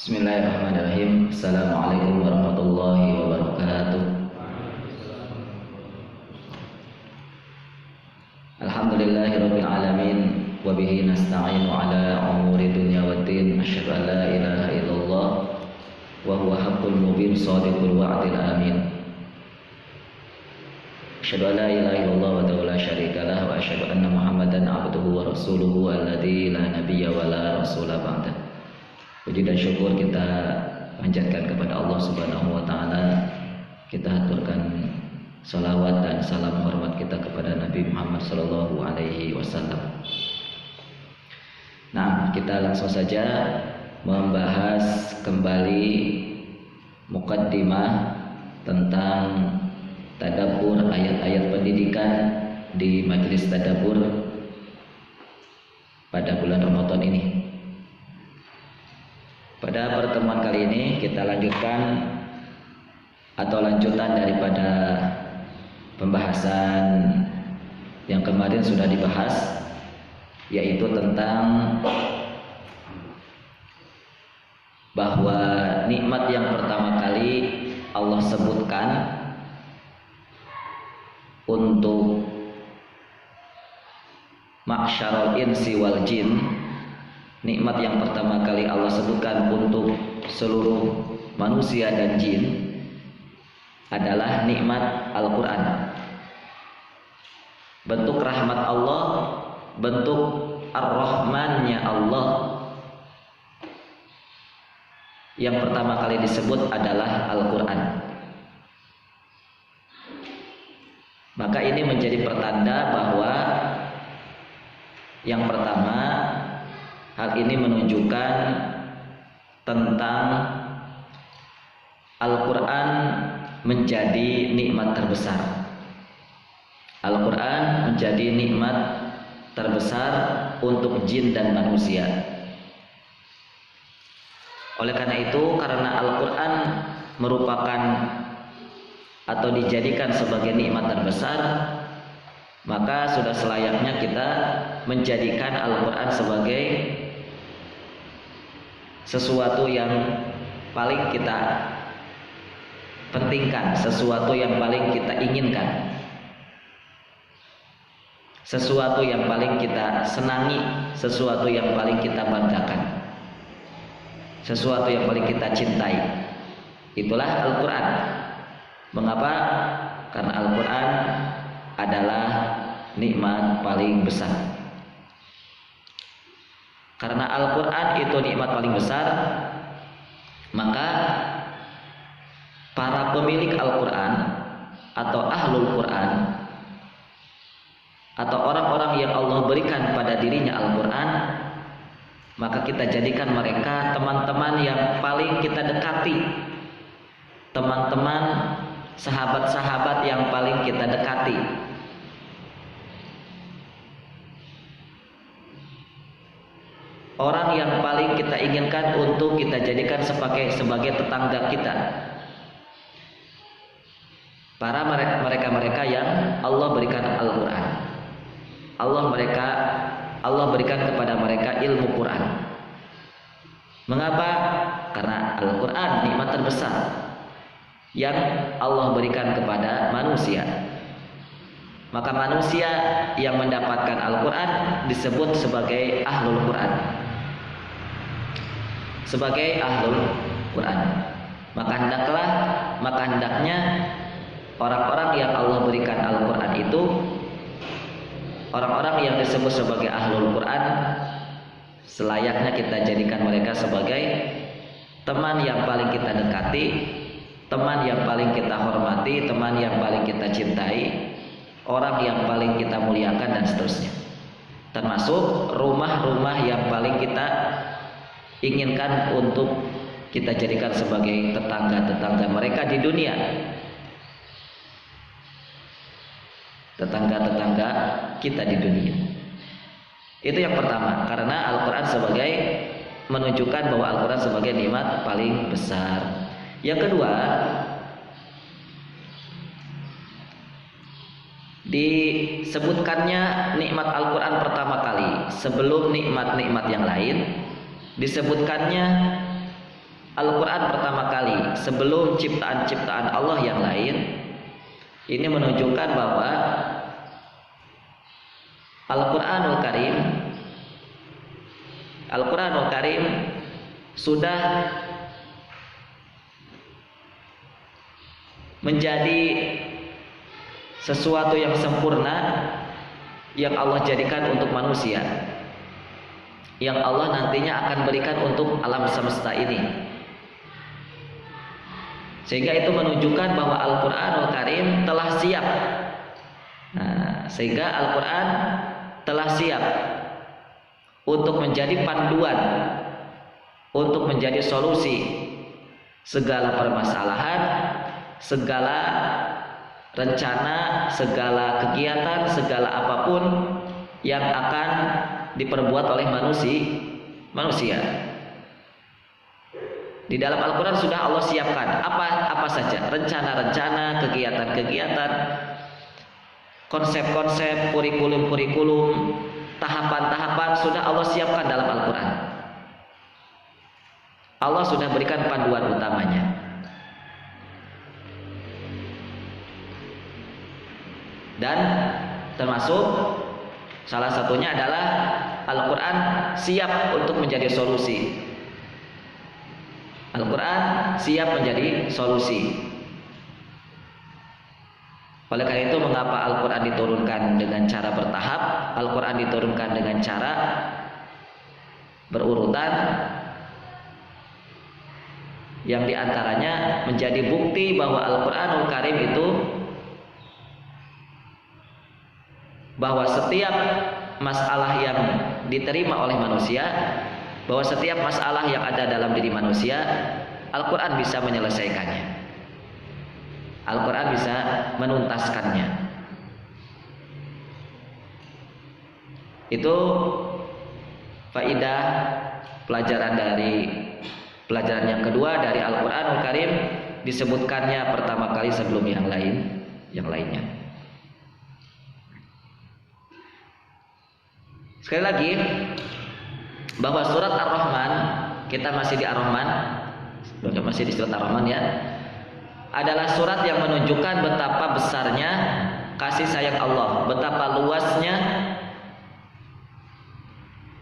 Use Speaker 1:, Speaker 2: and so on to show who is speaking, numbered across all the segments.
Speaker 1: Bismillahirrahmanirrahim. Assalamualaikum warahmatullahi wabarakatuh. Alhamdulillahirabbil alamin wa bihi nasta'inu ala umuri dunya waddin. Asyhadu an la ilaha illallah wa huwa haqqul mubin shadiqul wa'dil amin. Asyhadu an la ilaha illallah wa la syarika lah wa asyhadu anna Muhammadan abduhu wa rasuluhu alladzi la nabiyya wa la rasula ba'da. Puji dan syukur kita panjatkan kepada Allah Subhanahu wa taala. Kita haturkan salawat dan salam hormat kita kepada Nabi Muhammad sallallahu alaihi wasallam. Nah, kita langsung saja membahas kembali muqaddimah tentang tadabbur ayat-ayat pendidikan di majelis tadabbur pada bulan Ramadan ini. Pada pertemuan kali ini kita lanjutkan atau lanjutan daripada pembahasan yang kemarin sudah dibahas, yaitu tentang bahwa nikmat yang pertama kali Allah sebutkan untuk ma'syarul insi wal jin. Nikmat yang pertama kali Allah sebutkan untuk seluruh manusia dan jin adalah nikmat Al-Quran. Bentuk rahmat Allah, bentuk Ar-Rahmannya Allah. Yang pertama kali disebut adalah Al-Quran. Maka ini menjadi pertanda bahwa yang pertama, hal ini menunjukkan tentang Al-Quran menjadi nikmat terbesar. Al-Quran menjadi nikmat terbesar untuk jin dan manusia. Oleh karena itu, karena Al-Quran merupakan atau dijadikan sebagai nikmat terbesar, maka sudah selayaknya kita menjadikan Al-Quran sebagai sesuatu yang paling kita pentingkan, sesuatu yang paling kita inginkan, sesuatu yang paling kita senangi, sesuatu yang paling kita banggakan, sesuatu yang paling kita cintai. Itulah Al-Quran. Mengapa? Karena Al-Quran adalah nikmat paling besar. Karena Al-Quran itu nikmat paling besar, maka para pemilik Al-Quran atau ahlul Quran atau orang-orang yang Allah berikan pada dirinya Al-Quran, maka kita jadikan mereka teman-teman yang paling kita dekati, teman-teman, sahabat-sahabat yang paling kita dekati. Orang yang paling kita inginkan untuk kita jadikan sebagai tetangga kita. Para mereka yang Allah berikan Al-Quran. Allah berikan kepada mereka ilmu Quran. Mengapa? Karena Al-Quran nikmat terbesar yang Allah berikan kepada manusia. Maka manusia yang mendapatkan Al-Quran disebut sebagai ahlul Quran, sebagai ahlul Quran. Maka hendaknya orang-orang yang Allah berikan Al-Quran itu, orang-orang yang disebut sebagai ahlul Quran, selayaknya kita jadikan mereka sebagai teman yang paling kita dekati, teman yang paling kita hormati, teman yang paling kita cintai, orang yang paling kita muliakan, dan seterusnya. Termasuk rumah-rumah yang paling kita inginkan untuk kita jadikan sebagai tetangga-tetangga mereka di dunia, tetangga-tetangga kita di dunia. Itu yang pertama, karena Al-Quran sebagai menunjukkan bahwa Al-Quran sebagai nikmat paling besar. Yang kedua, disebutkannya nikmat Al-Quran pertama kali sebelum nikmat-nikmat yang lain, disebutkannya Al-Quran pertama kali sebelum ciptaan-ciptaan Allah yang lain, ini menunjukkan bahwa Al-Quranul Karim sudah menjadi sesuatu yang sempurna yang Allah jadikan untuk manusia, yang Allah nantinya akan berikan untuk alam semesta ini. Sehingga itu menunjukkan bahwa Al-Quranul Karim telah siap. Sehingga Al-Quran telah siap untuk menjadi panduan, untuk menjadi solusi segala permasalahan, segala rencana, segala kegiatan, segala apapun yang akan diperbuat oleh manusia. Di dalam Al-Quran sudah Allah siapkan apa saja, rencana-rencana, kegiatan-kegiatan, konsep-konsep, kurikulum-kurikulum, tahapan-tahapan sudah Allah siapkan dalam Al-Quran. Allah sudah berikan panduan utamanya. Dan termasuk salah satunya adalah Al-Quran siap untuk menjadi solusi. Al-Quran siap menjadi solusi. Oleh karena itu, mengapa Al-Quran diturunkan dengan cara bertahap? Al-Quran diturunkan dengan cara berurutan, yang diantaranya menjadi bukti bahwa Al-Quranul Karim itu, bahwa setiap masalah yang diterima oleh manusia, bahwa setiap masalah yang ada dalam diri manusia, Al-Quran bisa menyelesaikannya. Al-Quran bisa menuntaskannya. Itu faidah pelajaran yang kedua dari Al-Quranul Karim, disebutkannya pertama kali sebelum yang lainnya. Sekali lagi, bahwa surat Ar-Rahman, kita masih di Ar-Rahman, masih di surat Ar-Rahman ya, adalah surat yang menunjukkan betapa besarnya kasih sayang Allah, betapa luasnya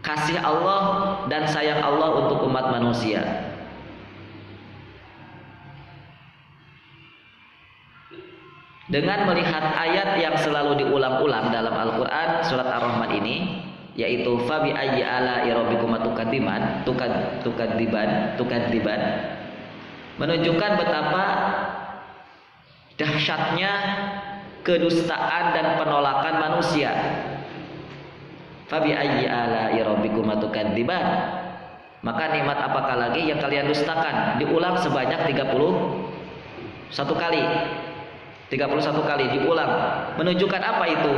Speaker 1: kasih Allah dan sayang Allah untuk umat manusia. Dengan melihat ayat yang selalu diulang-ulang dalam Al-Quran, surat Ar-Rahman ini, yaitu fabi ayyi ala'i rabbikuma tukadziban, menunjukkan betapa dahsyatnya kedustaan dan penolakan manusia. Fabi ayyi ala'i rabbikuma tukadziban, maka nikmat apakah lagi yang kalian dustakan? Diulang sebanyak 31 kali. 31 kali diulang. Menunjukkan apa itu?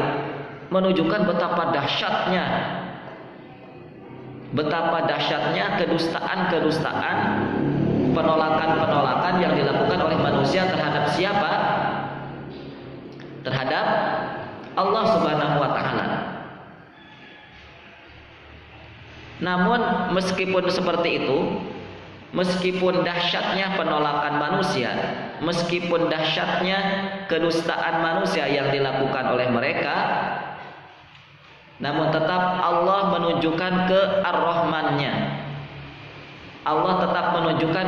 Speaker 1: Menunjukkan betapa dahsyatnya kedustaan, penolakan yang dilakukan oleh manusia terhadap siapa? Terhadap Allah Subhanahu wa taala. Namun meskipun seperti itu, meskipun dahsyatnya penolakan manusia, meskipun dahsyatnya kedustaan manusia yang dilakukan oleh mereka, namun tetap Allah menunjukkan ke Ar-Rahman-Nya. Allah tetap menunjukkan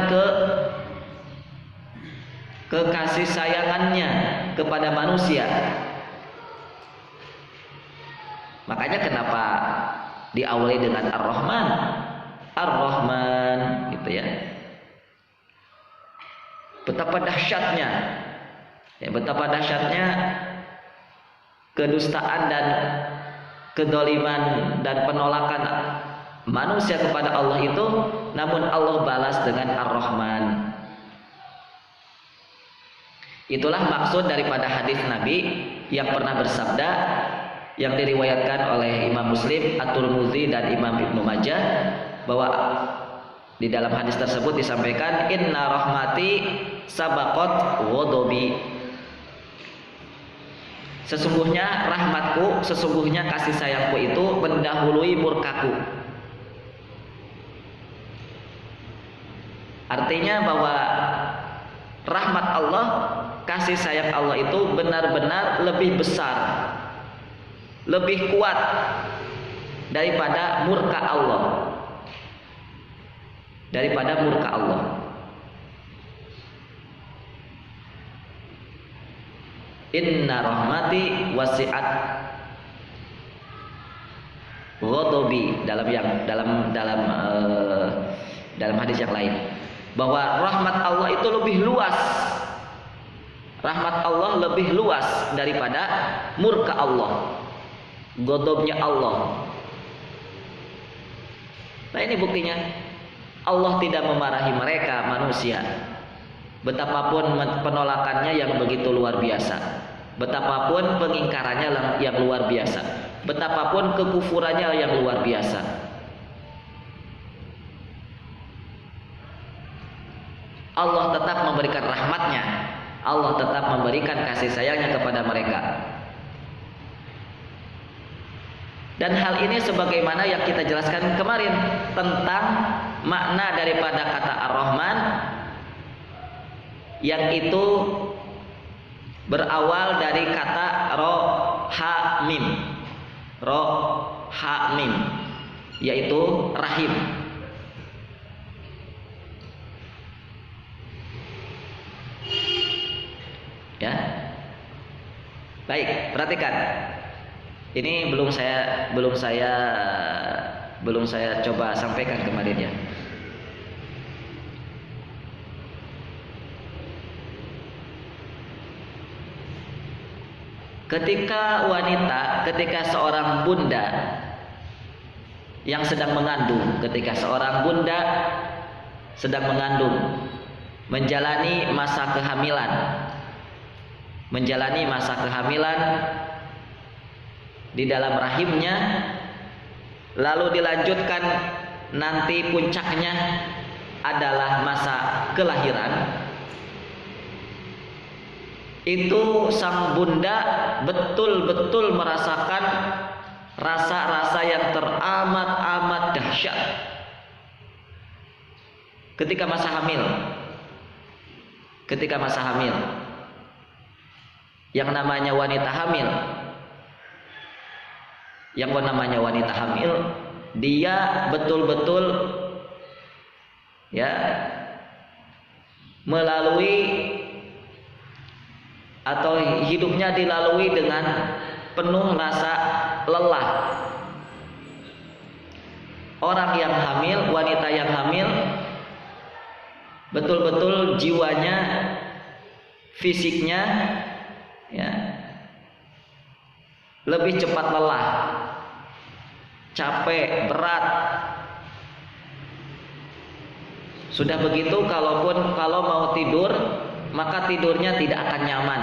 Speaker 1: ke kasih sayangannya kepada manusia. Makanya kenapa diawali dengan Ar-Rahman? Ar-Rahman gitu ya. Betapa dahsyatnya kedustaan dan kedoliman dan penolakan manusia kepada Allah itu, namun Allah balas dengan Ar-Rahman. Itulah maksud daripada hadis Nabi yang pernah bersabda, yang diriwayatkan oleh Imam Muslim, At-Tirmidzi dan Imam Ibnu Majah, bahwa di dalam hadis tersebut disampaikan, inna rahmati sabaqat ghadabi, sesungguhnya rahmatku, sesungguhnya kasih sayangku itu mendahului murkaku. Artinya bahwa rahmat Allah, kasih sayang Allah itu benar-benar lebih besar, lebih kuat daripada murka Allah. Daripada murka Allah. Inna rahmati wasi'at ghadabi, dalam hadis yang lain, bahwa rahmat Allah itu lebih luas. Rahmat Allah lebih luas daripada murka Allah, ghadabnya Allah. Nah, ini buktinya Allah tidak memarahi mereka manusia. Betapapun penolakannya yang begitu luar biasa, betapapun pengingkarannya yang luar biasa, betapapun kekufurannya yang luar biasa, Allah tetap memberikan rahmatnya, Allah tetap memberikan kasih sayangnya kepada mereka. Dan hal ini sebagaimana yang kita jelaskan kemarin tentang makna daripada kata Ar-Rahman, yang itu berawal dari kata rohamim, rohamim, yaitu rahim. Ya, baik, perhatikan. Ini belum saya coba sampaikan kemarin ya. Ketika seorang bunda yang sedang mengandung, menjalani masa kehamilan di dalam rahimnya, lalu dilanjutkan nanti puncaknya adalah masa kelahiran. Itu sang bunda betul-betul merasakan rasa-rasa yang teramat-amat dahsyat ketika masa hamil. Yang namanya wanita hamil, dia betul-betul ya melalui atau hidupnya dilalui dengan penuh rasa lelah. Wanita yang hamil betul-betul jiwanya, fisiknya ya lebih cepat lelah, capek, berat. Sudah begitu kalau mau tidur, maka tidurnya tidak akan nyaman.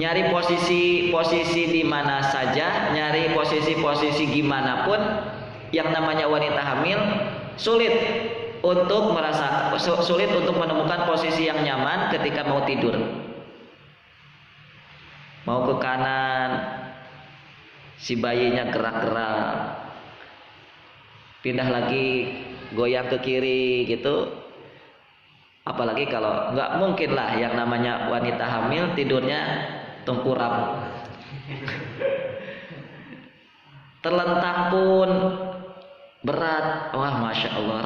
Speaker 1: Nyari posisi di mana saja, nyari posisi gimana pun, yang namanya wanita hamil sulit untuk menemukan posisi yang nyaman ketika mau tidur. Mau ke kanan, si bayinya gerak-gerak, pindah lagi, goyang ke kiri gitu. Apalagi kalau nggak mungkin lah yang namanya wanita hamil tidurnya tengkurap. Terlentang pun berat. Wah, masya Allah,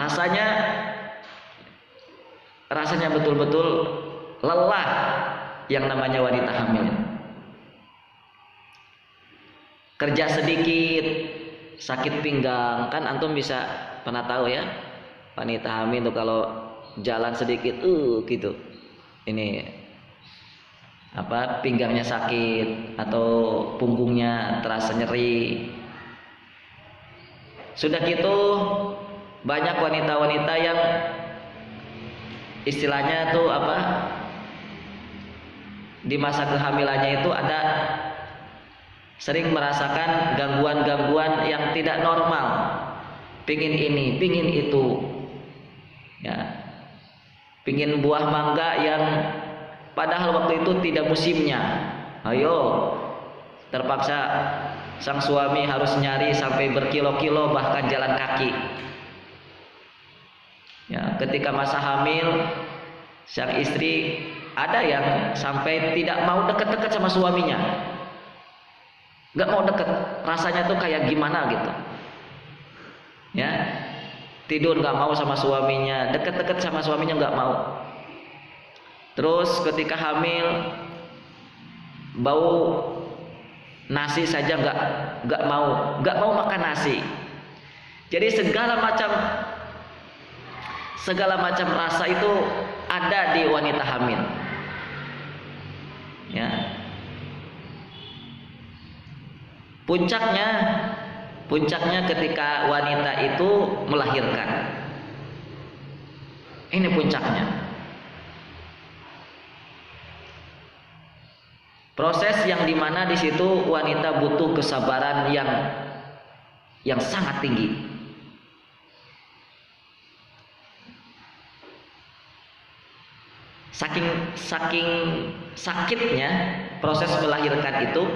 Speaker 1: rasanya betul-betul lelah yang namanya wanita hamil. Kerja sedikit sakit pinggang, kan antum bisa pernah tahu ya, wanita hamil itu kalau jalan sedikit gitu, ini pinggangnya sakit atau punggungnya terasa nyeri. Sudah gitu banyak wanita-wanita yang istilahnya tuh di masa kehamilannya itu ada sering merasakan gangguan-gangguan yang tidak normal, pingin ini, pingin itu ya. Pingin buah mangga yang padahal waktu itu tidak musimnya. Ayo, terpaksa sang suami harus nyari sampai berkilo-kilo bahkan jalan kaki. Ya, ketika masa hamil, sang istri ada yang sampai tidak mau deket-deket sama suaminya, nggak mau deket, rasanya tuh kayak gimana gitu. Ya, tidur nggak mau sama suaminya, deket-deket sama suaminya nggak mau. Terus ketika hamil, bau nasi saja nggak mau makan nasi. Jadi segala macam rasa itu ada di wanita hamil. Ya. Puncaknya ketika wanita itu melahirkan. Ini puncaknya. Proses yang dimana di situ wanita butuh kesabaran yang sangat tinggi. Saking sakitnya proses melahirkan itu,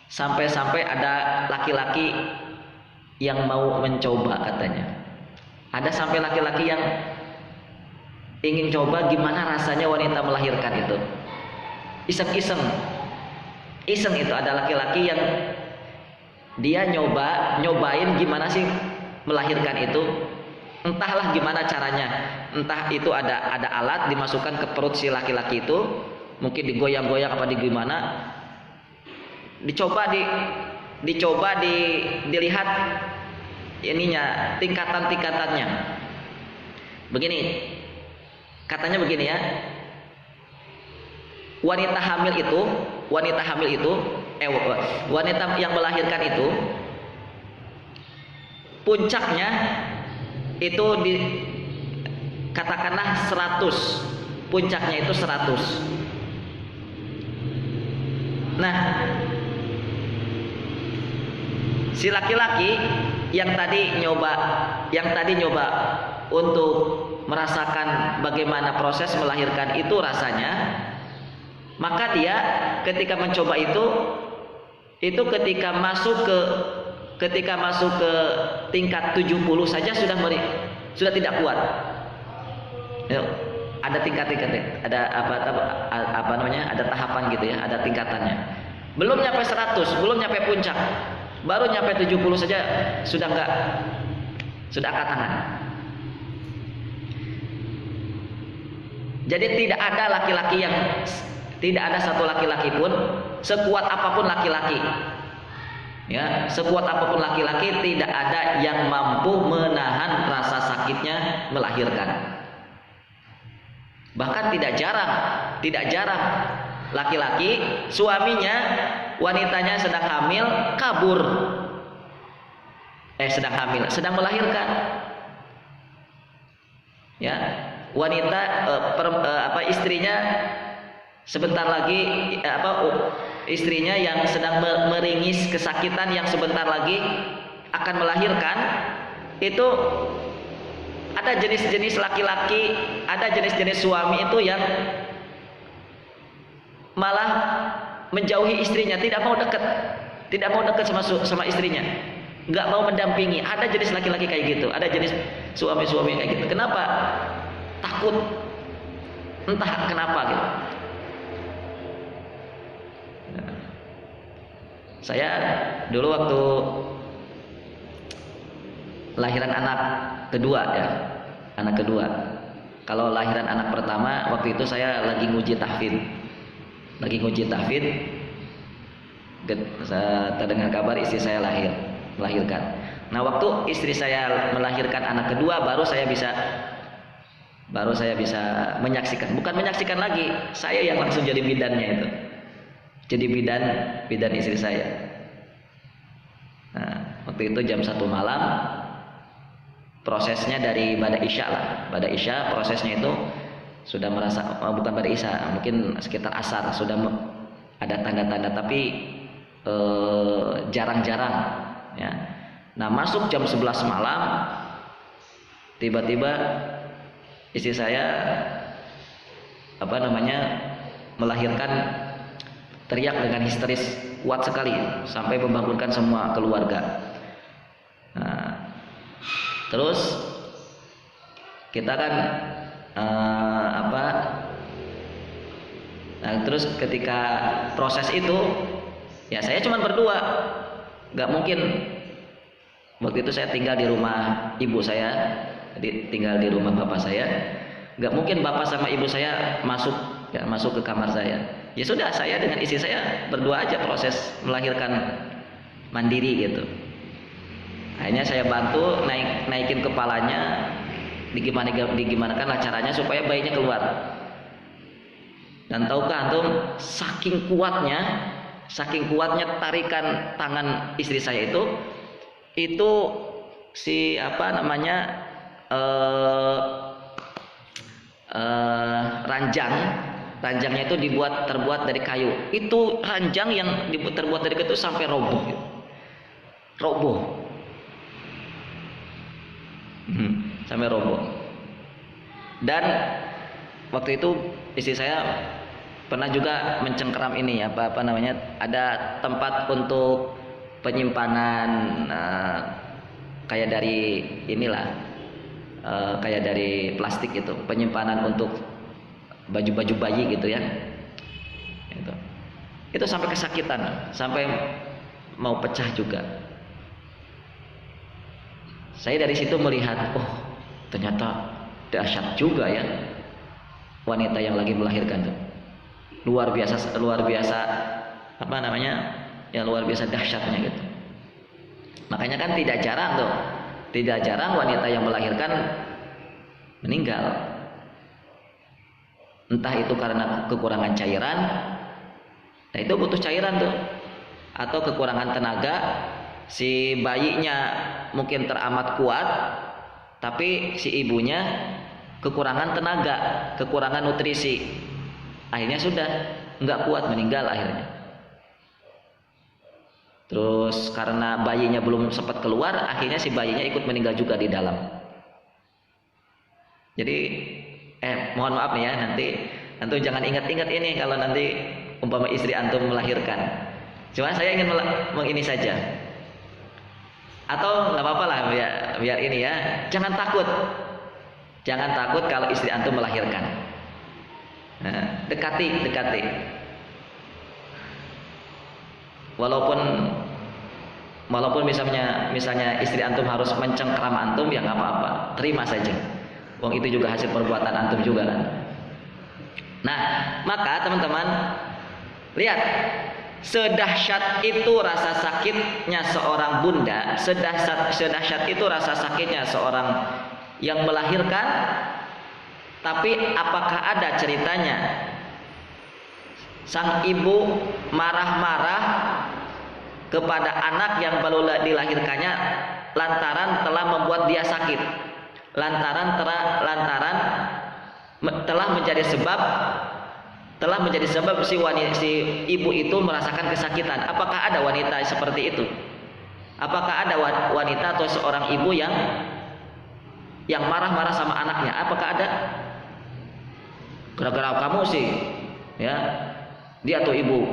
Speaker 1: sampai-sampai ada laki-laki yang mau mencoba katanya. Ada sampai laki-laki yang ingin coba gimana rasanya wanita melahirkan itu. Iseng itu ada laki-laki yang dia nyobain gimana sih melahirkan itu. Entahlah gimana caranya, entah itu ada alat dimasukkan ke perut si laki-laki itu, mungkin digoyang-goyang apa gimana, dilihat ininya, tingkatan-tingkatannya. Begini, katanya begini ya, wanita yang melahirkan itu puncaknya itu katakanlah 100, puncaknya itu 100. Nah, si laki-laki yang tadi nyoba untuk merasakan bagaimana proses melahirkan itu rasanya, maka dia ketika mencoba itu ketika masuk ke tingkat 70 saja sudah tidak kuat. Ada tingkat-tingkatnya, ada apa namanya? Ada tahapan gitu ya, ada tingkatannya. Belum nyampe 100, belum nyampe puncak. Baru nyampe 70 saja sudah angkat tangan. Jadi tidak ada satu laki-laki pun, sekuat apapun laki-laki, ya, sekuat apapun laki-laki, tidak ada yang mampu menahan rasa sakitnya melahirkan. Bahkan tidak jarang laki-laki, suaminya, wanitanya sedang hamil, kabur. Sedang melahirkan. Ya, wanita istrinya sebentar lagi istrinya yang sedang meringis kesakitan yang sebentar lagi akan melahirkan, itu ada jenis-jenis laki-laki, ada jenis-jenis suami itu yang malah menjauhi istrinya, tidak mau dekat sama istrinya, nggak mau mendampingi. Ada jenis laki-laki kayak gitu, ada jenis suami-suami kayak gitu. Kenapa? Takut, entah kenapa gitu. Saya dulu waktu lahiran anak kedua, kalau lahiran anak pertama waktu itu saya lagi nguji tahfidz, terdengar kabar istri saya melahirkan. Nah, waktu istri saya melahirkan anak kedua, baru saya bisa menyaksikan, bukan menyaksikan lagi, saya yang langsung jadi bidannya itu. Jadi bidan istri saya. Nah, waktu itu jam 1 malam, prosesnya dari Bada Isya prosesnya itu sudah merasa, bukan Bada Isya, mungkin sekitar asar sudah ada tanda-tanda, tapi jarang-jarang ya. Nah, masuk jam 11 malam, tiba-tiba istri saya melahirkan, teriak dengan histeris kuat sekali sampai membangunkan semua keluarga. Nah, terus kita kan apa? Nah, terus ketika proses itu, ya saya cuma berdua, nggak mungkin. Waktu itu saya tinggal di rumah ibu saya, tinggal di rumah bapak saya. Nggak mungkin bapak sama ibu saya masuk ke kamar saya. Ya sudah, saya dengan istri saya berdua aja proses melahirkan mandiri gitu. Akhirnya saya bantu naikin kepalanya, digimanakanlah caranya supaya bayinya keluar. Dan tahukah antum, saking kuatnya tarikan tangan istri saya itu si apa namanya ranjangnya itu terbuat dari kayu. Itu ranjang yang terbuat dari kayu itu sampai roboh. Sampai roboh. Dan waktu itu istri saya pernah juga mencengkeram ini apa namanya, ada tempat untuk penyimpanan kayak dari inilah kayak dari plastik itu, penyimpanan untuk baju-baju bayi gitu ya. Itu sampai kesakitan, sampai mau pecah juga. Saya dari situ melihat, oh ternyata dahsyat juga ya wanita yang lagi melahirkan tuh. Luar biasa apa namanya? Ya luar biasa dahsyatnya gitu. Makanya kan tidak jarang wanita yang melahirkan meninggal. Entah itu karena kekurangan cairan, nah itu butuh cairan tuh, atau kekurangan tenaga, si bayinya mungkin teramat kuat, tapi si ibunya kekurangan tenaga, kekurangan nutrisi, akhirnya sudah nggak kuat, meninggal akhirnya. Terus karena bayinya belum sempat keluar, akhirnya si bayinya ikut meninggal juga di dalam. Jadi mohon maaf nih ya, nanti antum jangan ingat-ingat ini kalau nanti umpama istri antum melahirkan. Cuma saya ingin ini saja. Atau nggak apa-apa lah biar ini ya, jangan takut kalau istri antum melahirkan. Nah, dekati. Walaupun misalnya istri antum harus mencengkeram antum, ya nggak apa-apa, terima saja. Wong itu juga hasil perbuatan antum juga kan. Nah, maka teman-teman lihat, sedahsyat itu rasa sakitnya seorang bunda, sedahsyat itu rasa sakitnya seorang yang melahirkan. Tapi apakah ada ceritanya sang ibu marah-marah kepada anak yang baru dilahirkannya lantaran telah membuat dia sakit, lantaran telah menjadi sebab si ibu itu merasakan kesakitan? Apakah ada wanita seperti itu? Apakah ada wanita atau seorang ibu yang marah-marah sama anaknya? Apakah ada? Gara-gara kamu sih, ya, dia atau ibu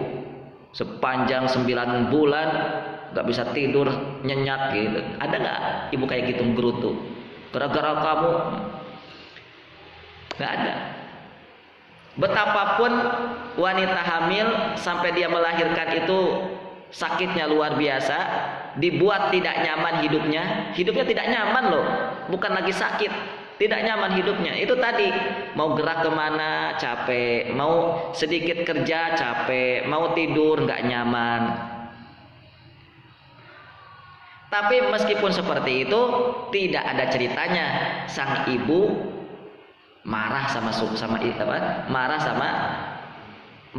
Speaker 1: sepanjang 9 bulan nggak bisa tidur, nyenyak gitu. Ada nggak ibu kayak gitu gerutu? Gara-gara kamu? Nggak ada. Betapapun wanita hamil sampai dia melahirkan itu sakitnya luar biasa, dibuat tidak nyaman hidupnya tidak nyaman loh, bukan lagi sakit, tidak nyaman hidupnya. Itu tadi, mau gerak kemana capek, mau sedikit kerja capek, mau tidur nggak nyaman. Tapi meskipun seperti itu, tidak ada ceritanya sang ibu marah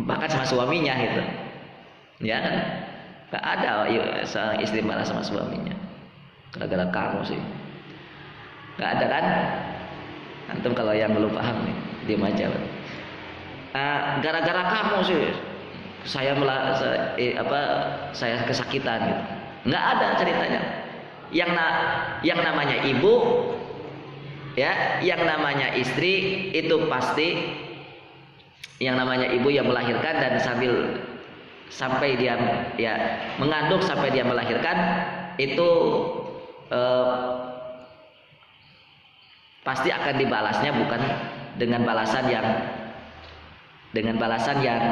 Speaker 1: bahkan sama suaminya gitu, ya kan? Gak ada sang istri marah sama suaminya gara-gara kamu sih, gak ada kan? Antum kalau yang belum paham nih, diam aja. Gara-gara kamu sih saya kesakitan gitu. Nggak ada ceritanya. Yang namanya ibu, ya, yang namanya istri itu pasti, yang namanya ibu yang melahirkan dan sampai dia ya mengandung sampai dia melahirkan itu pasti akan dibalasnya bukan dengan balasan yang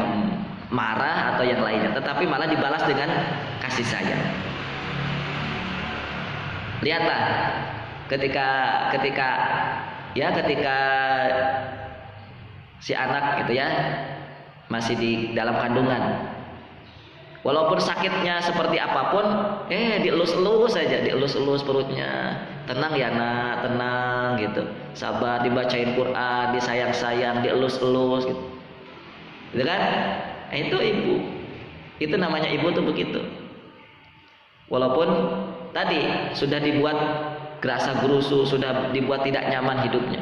Speaker 1: marah atau yang lainnya, tetapi malah dibalas dengan kasih sayang. Lihatlah ketika si anak gitu ya masih di dalam kandungan, walaupun sakitnya seperti apapun, dielus-elus saja, dielus-elus perutnya. Tenang ya nak, tenang gitu. Sabar, dibacain Quran, disayang-sayang, dielus-elus gitu. Gitu kan? Itu ibu. Itu namanya ibu tuh begitu. Walaupun tadi sudah dibuat gerasa gerusu, sudah dibuat tidak nyaman hidupnya.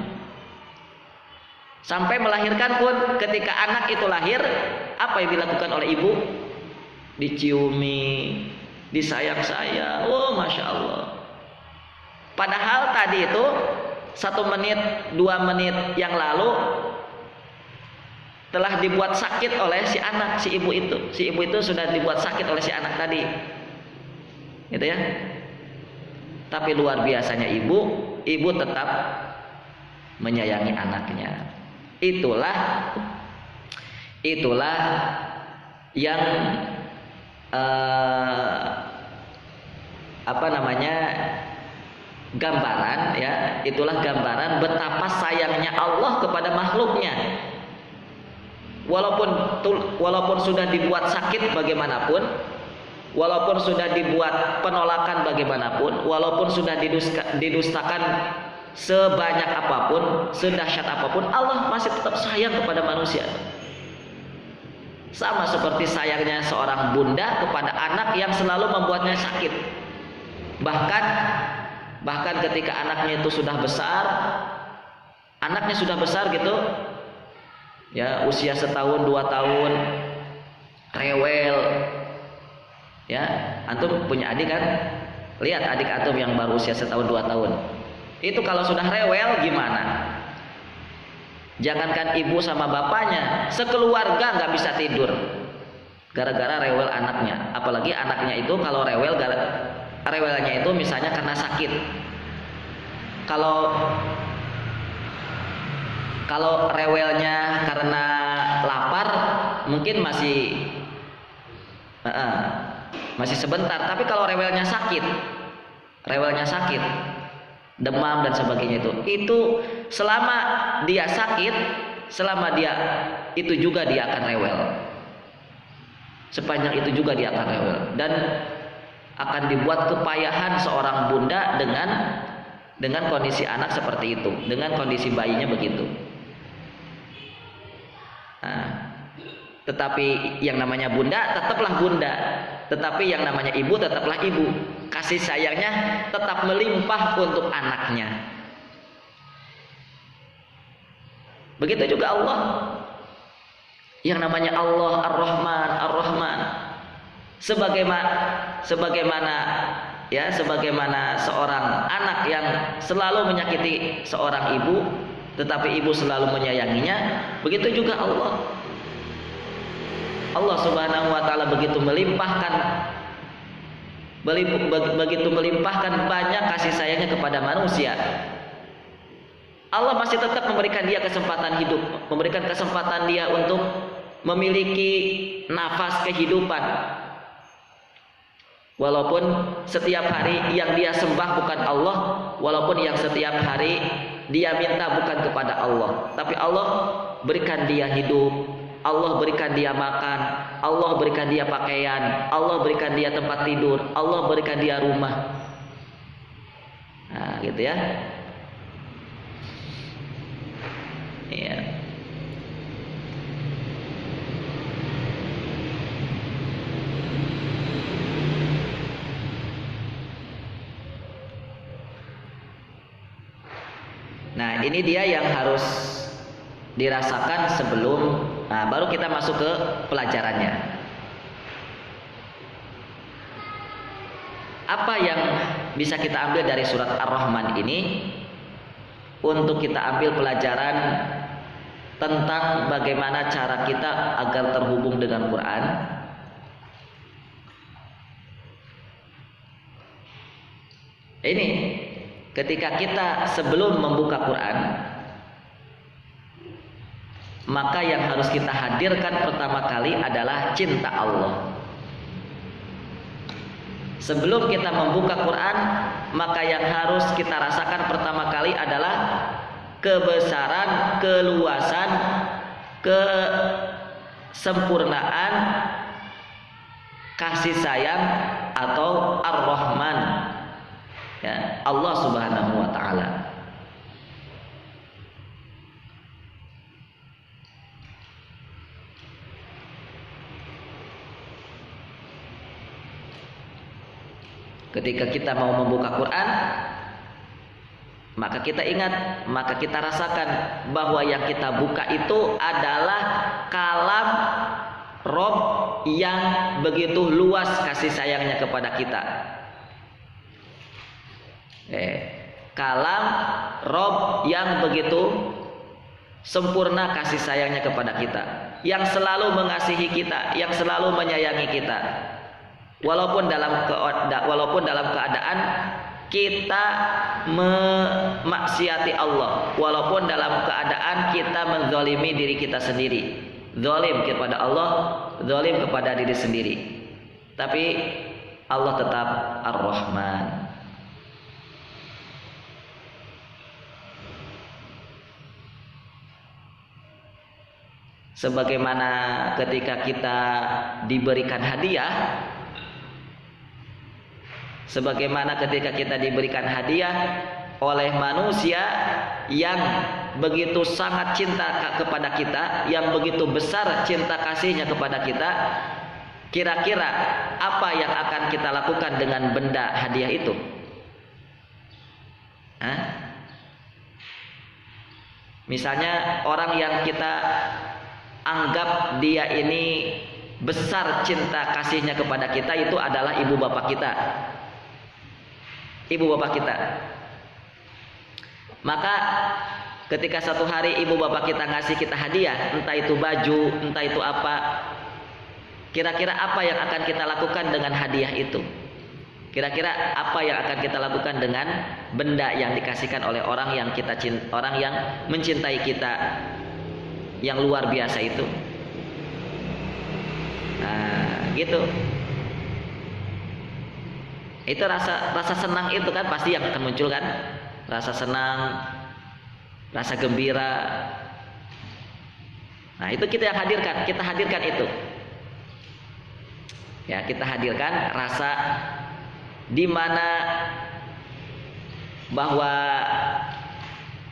Speaker 1: Sampai melahirkan pun, ketika anak itu lahir, apa yang dilakukan oleh ibu? Diciumi, disayang-sayang. Oh, Masya Allah. Padahal tadi itu 1 menit, 2 menit yang lalu telah dibuat sakit oleh si anak, si ibu itu. Si ibu itu sudah dibuat sakit oleh si anak tadi. Gitu ya. Tapi luar biasanya ibu tetap menyayangi anaknya. Itulah yang gambaran ya, itulah gambaran betapa sayangnya Allah kepada makhluknya. Walaupun sudah dibuat sakit bagaimanapun, walaupun sudah dibuat penolakan bagaimanapun, walaupun sudah didustakan sebanyak apapun, sedahsyat apapun, Allah masih tetap sayang kepada manusia. Sama seperti sayangnya seorang bunda kepada anak yang selalu membuatnya sakit. Bahkan ketika anaknya itu sudah besar, anaknya sudah besar gitu ya, usia 1 tahun 2 tahun, rewel ya. Antum punya adik kan? Lihat adik antum yang baru usia 1 tahun 2 tahun, itu kalau sudah rewel gimana? Jangankan ibu sama bapaknya, sekeluarga nggak bisa tidur gara-gara rewel anaknya. Apalagi anaknya itu kalau rewelnya itu misalnya karena sakit. Kalau rewelnya karena lapar mungkin masih sebentar. Tapi kalau rewelnya sakit, demam dan sebagainya, itu selama dia sakit, selama dia itu juga dia akan rewel. Sepanjang itu juga dia akan rewel, dan akan dibuat kepayahan seorang bunda dengan kondisi anak seperti itu, dengan kondisi bayinya begitu. Tetapi yang namanya bunda tetaplah bunda, tetapi yang namanya ibu tetaplah ibu. Kasih sayangnya tetap melimpah untuk anaknya. Begitu juga Allah. Yang namanya Allah Ar-Rahman, Ar-Rahman. Sebagaimana seorang anak yang selalu menyakiti seorang ibu, tetapi ibu selalu menyayanginya, begitu juga Allah. Allah Subhanahu wa taala begitu melimpahkan banyak kasih sayangnya kepada manusia. Allah masih tetap memberikan dia kesempatan hidup, memberikan kesempatan dia untuk memiliki nafas kehidupan. Walaupun setiap hari yang dia sembah bukan Allah, walaupun yang setiap hari dia minta bukan kepada Allah, tapi Allah berikan dia hidup, Allah berikan dia makan, Allah berikan dia pakaian, Allah berikan dia tempat tidur, Allah berikan dia rumah. Nah, gitu ya. Iya. Nah, ini dia yang harus dirasakan sebelum baru kita masuk ke pelajarannya. Apa yang bisa kita ambil dari surat Ar-Rahman ini untuk kita ambil pelajaran tentang bagaimana cara kita agar terhubung dengan Quran? Ini ketika kita sebelum membuka Quran, maka yang harus kita hadirkan pertama kali adalah cinta Allah. Sebelum kita membuka Quran, maka yang harus kita rasakan pertama kali adalah kebesaran, keluasan, kesempurnaan kasih sayang atau Ar-Rahman, ya, Allah Subhanahu wa taala. Ketika kita mau membuka Quran, maka kita ingat, maka kita rasakan bahwa yang kita buka itu adalah kalam Rob yang begitu luas kasih sayangnya kepada kita. Kalam Rob yang begitu sempurna kasih sayangnya kepada kita, yang selalu mengasihi kita, yang selalu menyayangi kita. Walaupun dalam keadaan kita memaksiati Allah, walaupun dalam keadaan kita menzalimi diri kita sendiri, zalim kepada Allah, zalim kepada diri sendiri, tapi Allah tetap Ar-Rahman. Sebagaimana ketika kita diberikan hadiah, sebagaimana ketika kita diberikan hadiah oleh manusia yang begitu sangat cinta kepada kita, yang begitu besar cinta kasihnya kepada kita, kira-kira apa yang akan kita lakukan dengan benda hadiah itu? Misalnya orang yang kita anggap dia ini besar cinta kasihnya kepada kita, itu adalah ibu bapak kita. Ibu bapak kita. Maka ketika satu hari ibu bapak kita ngasih kita hadiah, entah itu baju, entah itu apa, kira-kira apa yang akan kita lakukan dengan hadiah itu? Kira-kira apa yang akan kita lakukan dengan benda yang dikasihkan oleh orang yang kita orang yang mencintai kita, yang luar biasa itu? Nah, gitu. Itu rasa senang itu kan pasti yang akan muncul kan, rasa senang, rasa gembira. Nah, itu kita yang hadirkan, kita hadirkan itu. Ya, kita hadirkan rasa di mana bahwa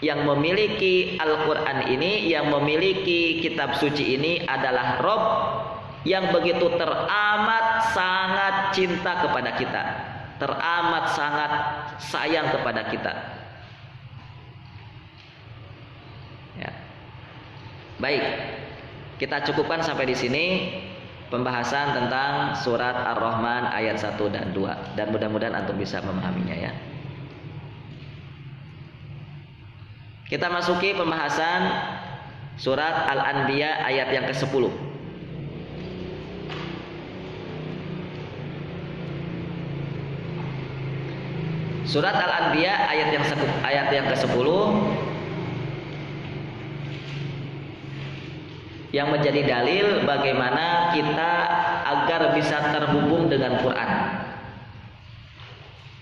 Speaker 1: yang memiliki Al-Quran ini, yang memiliki kitab suci ini adalah Rob yang begitu teramat sangat cinta kepada kita, teramat sangat sayang kepada kita. Ya. Baik, kita cukupkan sampai di sini pembahasan tentang surat Ar-Rahman ayat 1 dan 2, dan mudah-mudahan antum bisa memahaminya ya. Kita masuki pembahasan surat Al-Anbiya ayat yang ke-10. Surat Al-Anbiya ayat yang ke-10 yang menjadi dalil bagaimana kita agar bisa terhubung dengan Quran.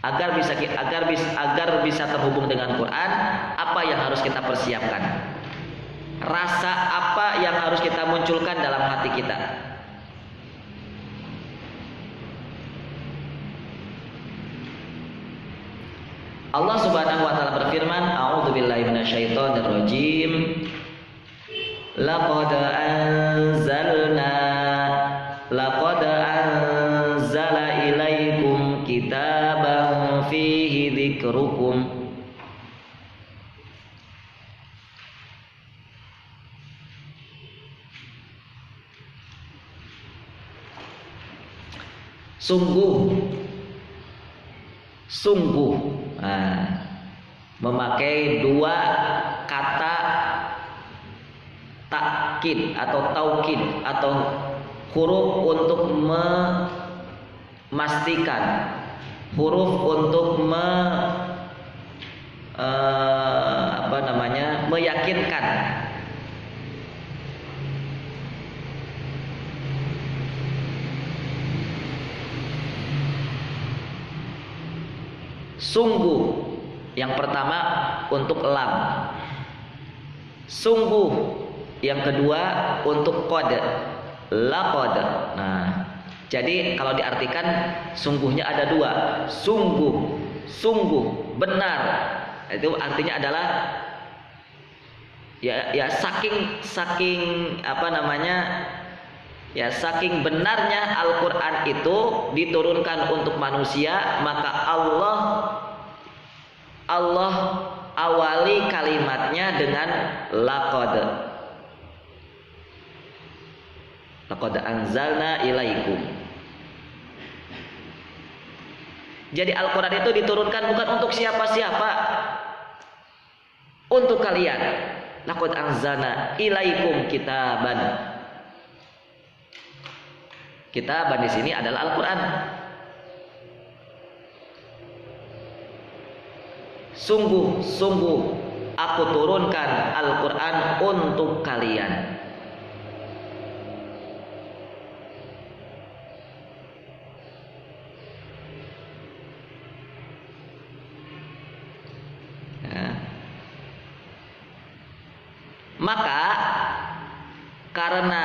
Speaker 1: Agar bisa terhubung dengan Quran, apa yang harus kita persiapkan? Rasa apa yang harus kita munculkan dalam hati kita? Allah Subhanahu wa taala berfirman, A'udzubillahi minasyaitonir rajim. Laqad anzala ilaikum kitaban fihi dzikrukum. Sungguh memakai dua kata takkid atau taukid atau huruf untuk memastikan, huruf untuk meyakinkan. Sungguh yang pertama untuk lam, sungguh yang kedua untuk qad, laqad. Nah, jadi kalau diartikan sungguhnya ada dua, sungguh, sungguh, benar. Itu artinya adalah ya saking saking benarnya Al-Quran itu diturunkan untuk manusia, maka Allah awali kalimatnya dengan laqad anzalna ilaikum. Jadi Al-Quran itu diturunkan bukan untuk siapa-siapa, untuk kalian. Laqad anzalna ilaikum kitaban. Kitaban di sini adalah Al-Quran. Sungguh, sungguh aku turunkan Al-Quran untuk kalian. Nah. Maka karena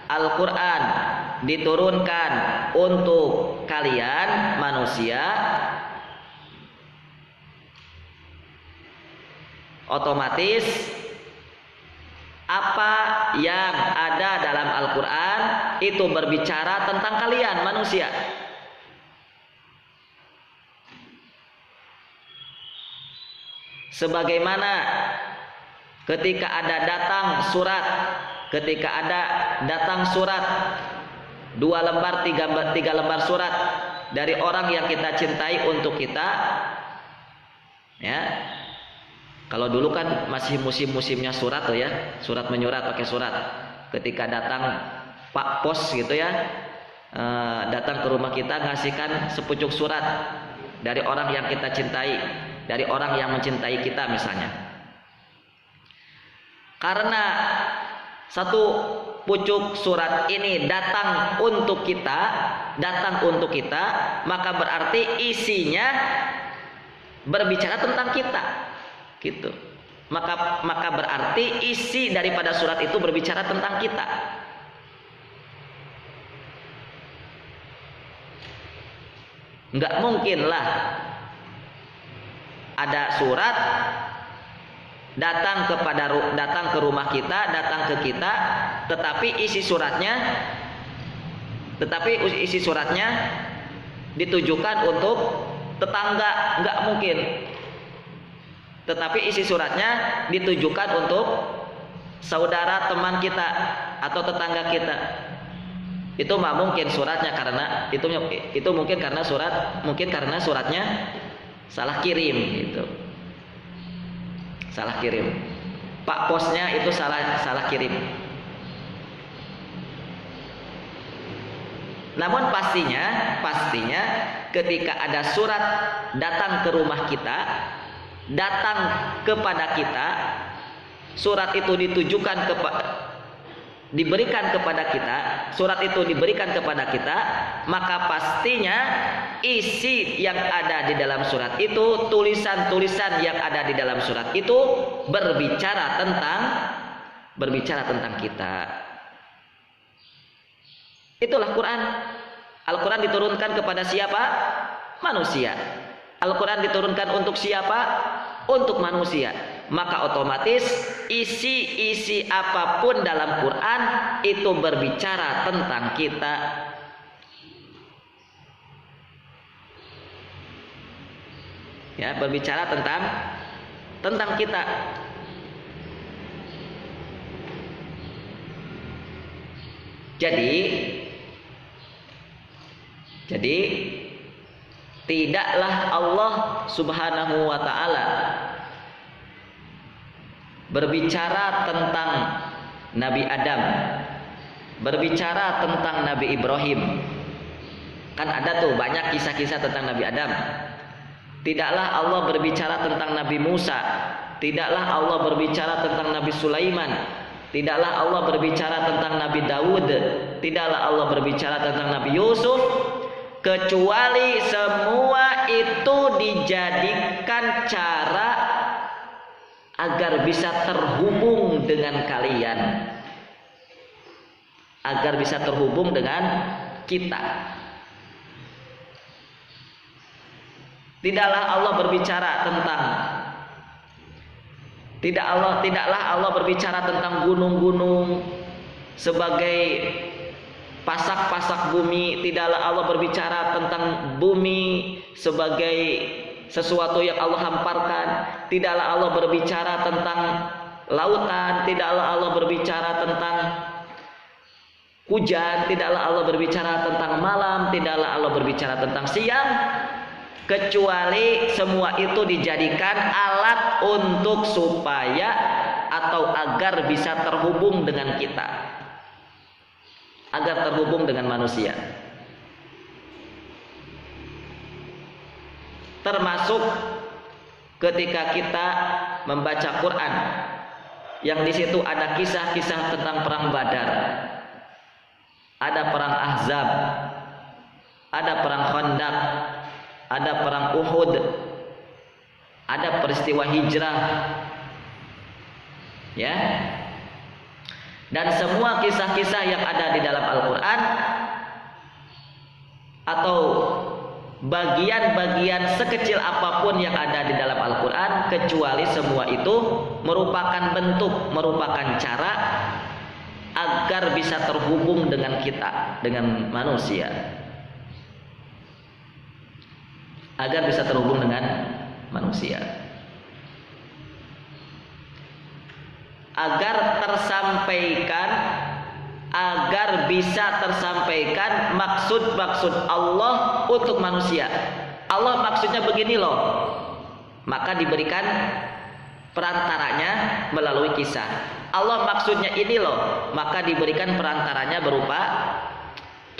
Speaker 1: Al-Quran diturunkan untuk kalian manusia, otomatis apa yang ada dalam Al-Quran itu berbicara tentang kalian manusia. Sebagaimana ketika ada datang surat, dua lembar, tiga lembar surat dari orang yang kita cintai untuk kita, ya. Kalau dulu kan masih musim-musimnya surat tuh ya, surat menyurat pakai surat. Ketika datang Pak Pos gitu ya, datang ke rumah kita ngasihkan sepucuk surat dari orang yang kita cintai, dari orang yang mencintai kita misalnya. Karena satu pucuk surat ini datang untuk kita, maka berarti isinya berbicara tentang kita, gitu. Maka berarti isi daripada surat itu berbicara tentang kita. Nggak mungkinlah ada surat datang ke rumah kita, datang ke kita, tetapi isi suratnya ditujukan untuk tetangga, nggak mungkin. Tetapi isi suratnya ditujukan untuk saudara, teman kita atau tetangga kita. Itu mah mungkin suratnya, karena itu mungkin karena suratnya salah kirim gitu. Salah kirim. Pak Posnya itu salah kirim. Namun pastinya ketika ada surat datang ke rumah kita, datang kepada kita, surat itu diberikan kepada kita, maka pastinya isi yang ada di dalam surat itu, tulisan-tulisan yang ada di dalam surat itu berbicara tentang kita. Itulah Quran. Al-Quran diturunkan kepada siapa? Manusia. Al-Quran diturunkan untuk siapa? Untuk manusia. Maka otomatis isi apapun dalam Quran itu berbicara tentang kita. Ya, berbicara tentang kita. Jadi tidaklah Allah Subhanahu wa ta'ala berbicara tentang Nabi Adam, berbicara tentang Nabi Ibrahim. Kan ada tuh banyak kisah-kisah tentang Nabi Adam. Tidaklah Allah berbicara tentang Nabi Musa, tidaklah Allah berbicara tentang Nabi Sulaiman, tidaklah Allah berbicara tentang Nabi Daud, tidaklah Allah berbicara tentang Nabi Yusuf, kecuali semua itu dijadikan cara agar bisa terhubung dengan kalian, agar bisa terhubung dengan kita. Tidaklah Allah berbicara tentang tidaklah Allah berbicara tentang gunung-gunung sebagai pasak-pasak bumi, tidaklah Allah berbicara tentang bumi sebagai sesuatu yang Allah hamparkan, tidaklah Allah berbicara tentang lautan, tidaklah Allah berbicara tentang hujan, tidaklah Allah berbicara tentang malam, tidaklah Allah berbicara tentang siang, kecuali semua itu dijadikan alat untuk supaya atau agar bisa terhubung dengan kita, agar terhubung dengan manusia. Termasuk ketika kita membaca Quran, yang di situ ada kisah-kisah tentang perang Badar, ada perang Ahzab, ada perang Khandaq, ada perang Uhud, ada peristiwa hijrah, ya. Dan semua kisah-kisah yang ada di dalam Al-Quran atau bagian-bagian sekecil apapun yang ada di dalam Al-Quran, kecuali semua itu merupakan bentuk, merupakan cara agar bisa terhubung dengan kita, dengan manusia, agar bisa terhubung dengan manusia, agar tersampaikan, agar bisa tersampaikan maksud-maksud Allah untuk manusia. Allah maksudnya begini loh, maka diberikan perantaranya melalui kisah. Allah maksudnya ini loh, maka diberikan perantaranya berupa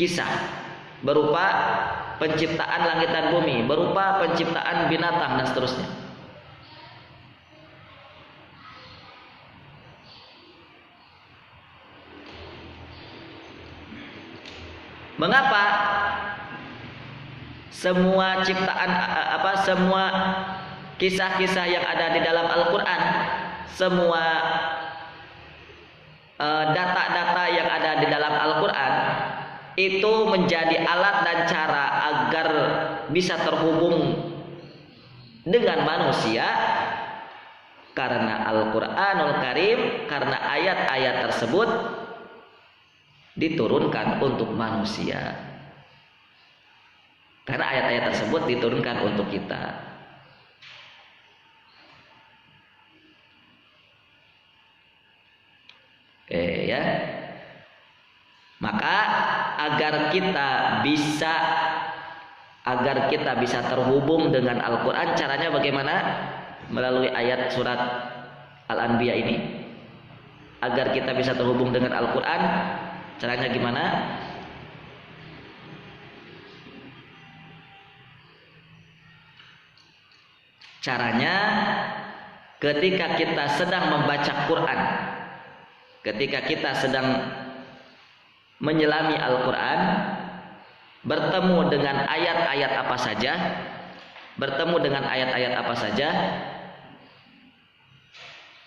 Speaker 1: kisah, berupa penciptaan langit dan bumi, berupa penciptaan binatang dan seterusnya. Mengapa semua ciptaan semua kisah-kisah yang ada di dalam Al-Quran, semua data-data yang ada di dalam Al-Quran itu menjadi alat dan cara agar bisa terhubung dengan manusia? Karena Al-Quranul Karim, karena ayat-ayat tersebut diturunkan untuk manusia, karena ayat-ayat tersebut diturunkan untuk kita. Ya, maka agar kita bisa terhubung dengan Al-Quran, caranya bagaimana? Melalui ayat surat Al-Anbiya ini. Agar kita bisa terhubung dengan Al-Quran, caranya gimana? Caranya ketika kita sedang membaca Quran, ketika kita sedang menyelami Al-Quran, bertemu dengan ayat-ayat apa saja, bertemu dengan ayat-ayat apa saja,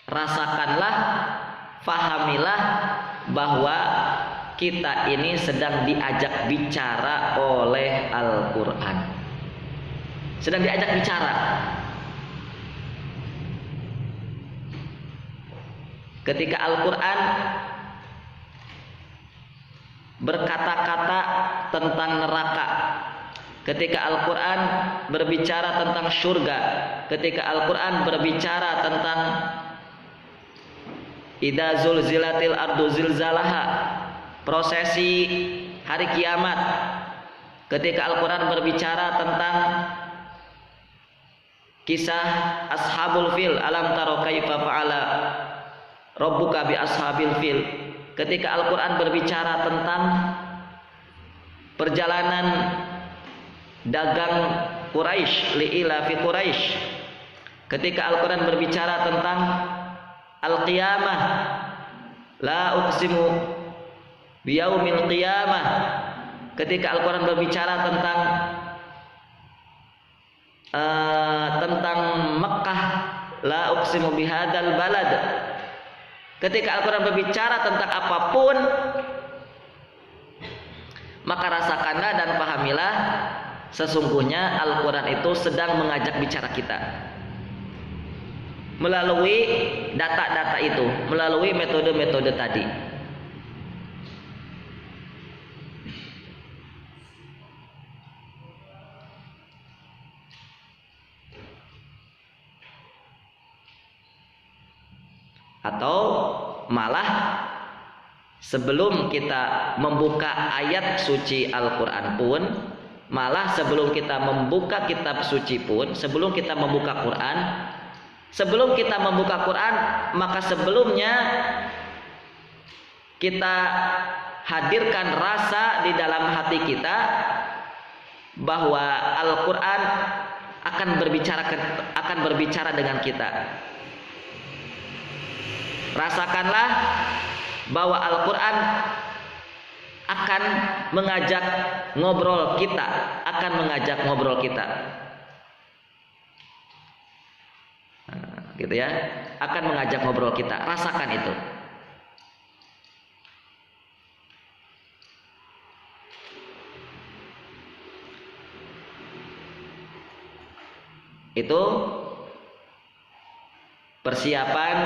Speaker 1: rasakanlah, fahamilah bahwa kita ini sedang diajak bicara oleh Al-Quran, sedang diajak bicara. Ketika Al-Quran berkata-kata tentang neraka, ketika Al-Quran berbicara tentang surga, ketika Al-Quran berbicara tentang idza zulzilatil ardu zilzalaha, prosesi hari kiamat, ketika Al-Quran berbicara tentang kisah ashabul fil, alam taro kaifa fa'ala rabbuka bi ashabil fil, ketika Al-Quran berbicara tentang perjalanan dagang Quraisy li'ilafi Quraisy. Ketika Al-Qur'an berbicara tentang al-qiyamah, la uqsimu biyaumil qiyamah. Ketika Al-Qur'an berbicara tentang Mekah, la uqsimu bihadzal balad. Ketika Al-Qur'an berbicara tentang apapun, maka rasakanlah dan pahamilah sesungguhnya Al-Qur'an itu sedang mengajak bicara kita melalui data-data itu, melalui metode-metode tadi. Atau malah sebelum kita membuka ayat suci Al-Quran pun, malah sebelum kita membuka kitab suci pun, sebelum kita membuka Quran, maka sebelumnya kita hadirkan rasa di dalam hati kita bahwa Al-Quran akan berbicara dengan kita. Rasakanlah bahwa Al-Quran akan mengajak ngobrol kita, gitu ya, akan mengajak ngobrol kita. Rasakan itu. Itu persiapan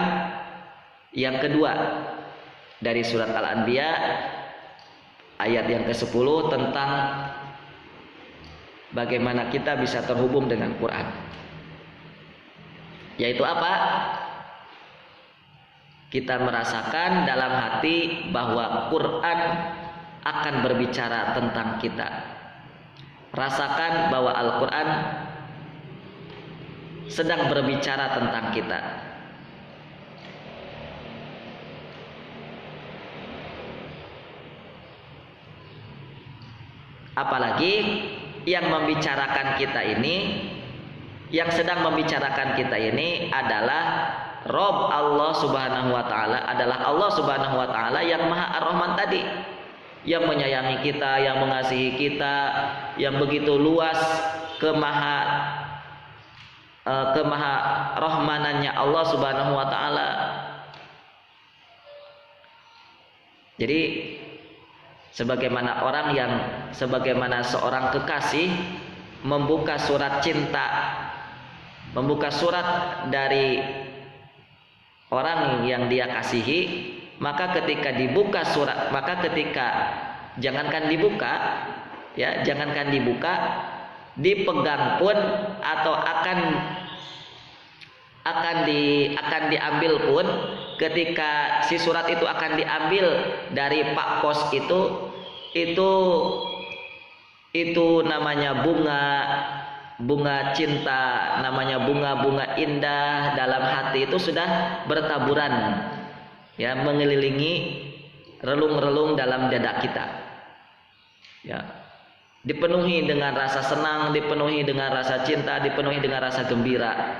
Speaker 1: yang kedua dari surat Al-Anbiya ayat yang ke-10 tentang bagaimana kita bisa terhubung dengan Quran. Yaitu apa? Kita merasakan dalam hati bahwa Quran akan berbicara tentang kita. Rasakan bahwa Al-Quran sedang berbicara tentang kita. Apalagi yang membicarakan kita ini, yang sedang membicarakan kita ini adalah Rabb Allah Subhanahu wa taala, adalah Allah Subhanahu wa taala yang Maha Ar-Rahman tadi, yang menyayangi kita, yang mengasihi kita, yang begitu luas kemaha rahmanannya Allah Subhanahu wa taala. Jadi sebagaimana seorang kekasih membuka surat cinta, membuka surat dari orang yang dia kasihi, maka ketika dibuka surat, jangankan dibuka, dipegang pun atau akan diambil pun, ketika si surat itu akan diambil dari Pak Pos itu namanya bunga cinta, namanya bunga indah dalam hati itu sudah bertaburan, ya, mengelilingi relung-relung dalam dada kita, ya, dipenuhi dengan rasa senang, dipenuhi dengan rasa cinta, dipenuhi dengan rasa gembira,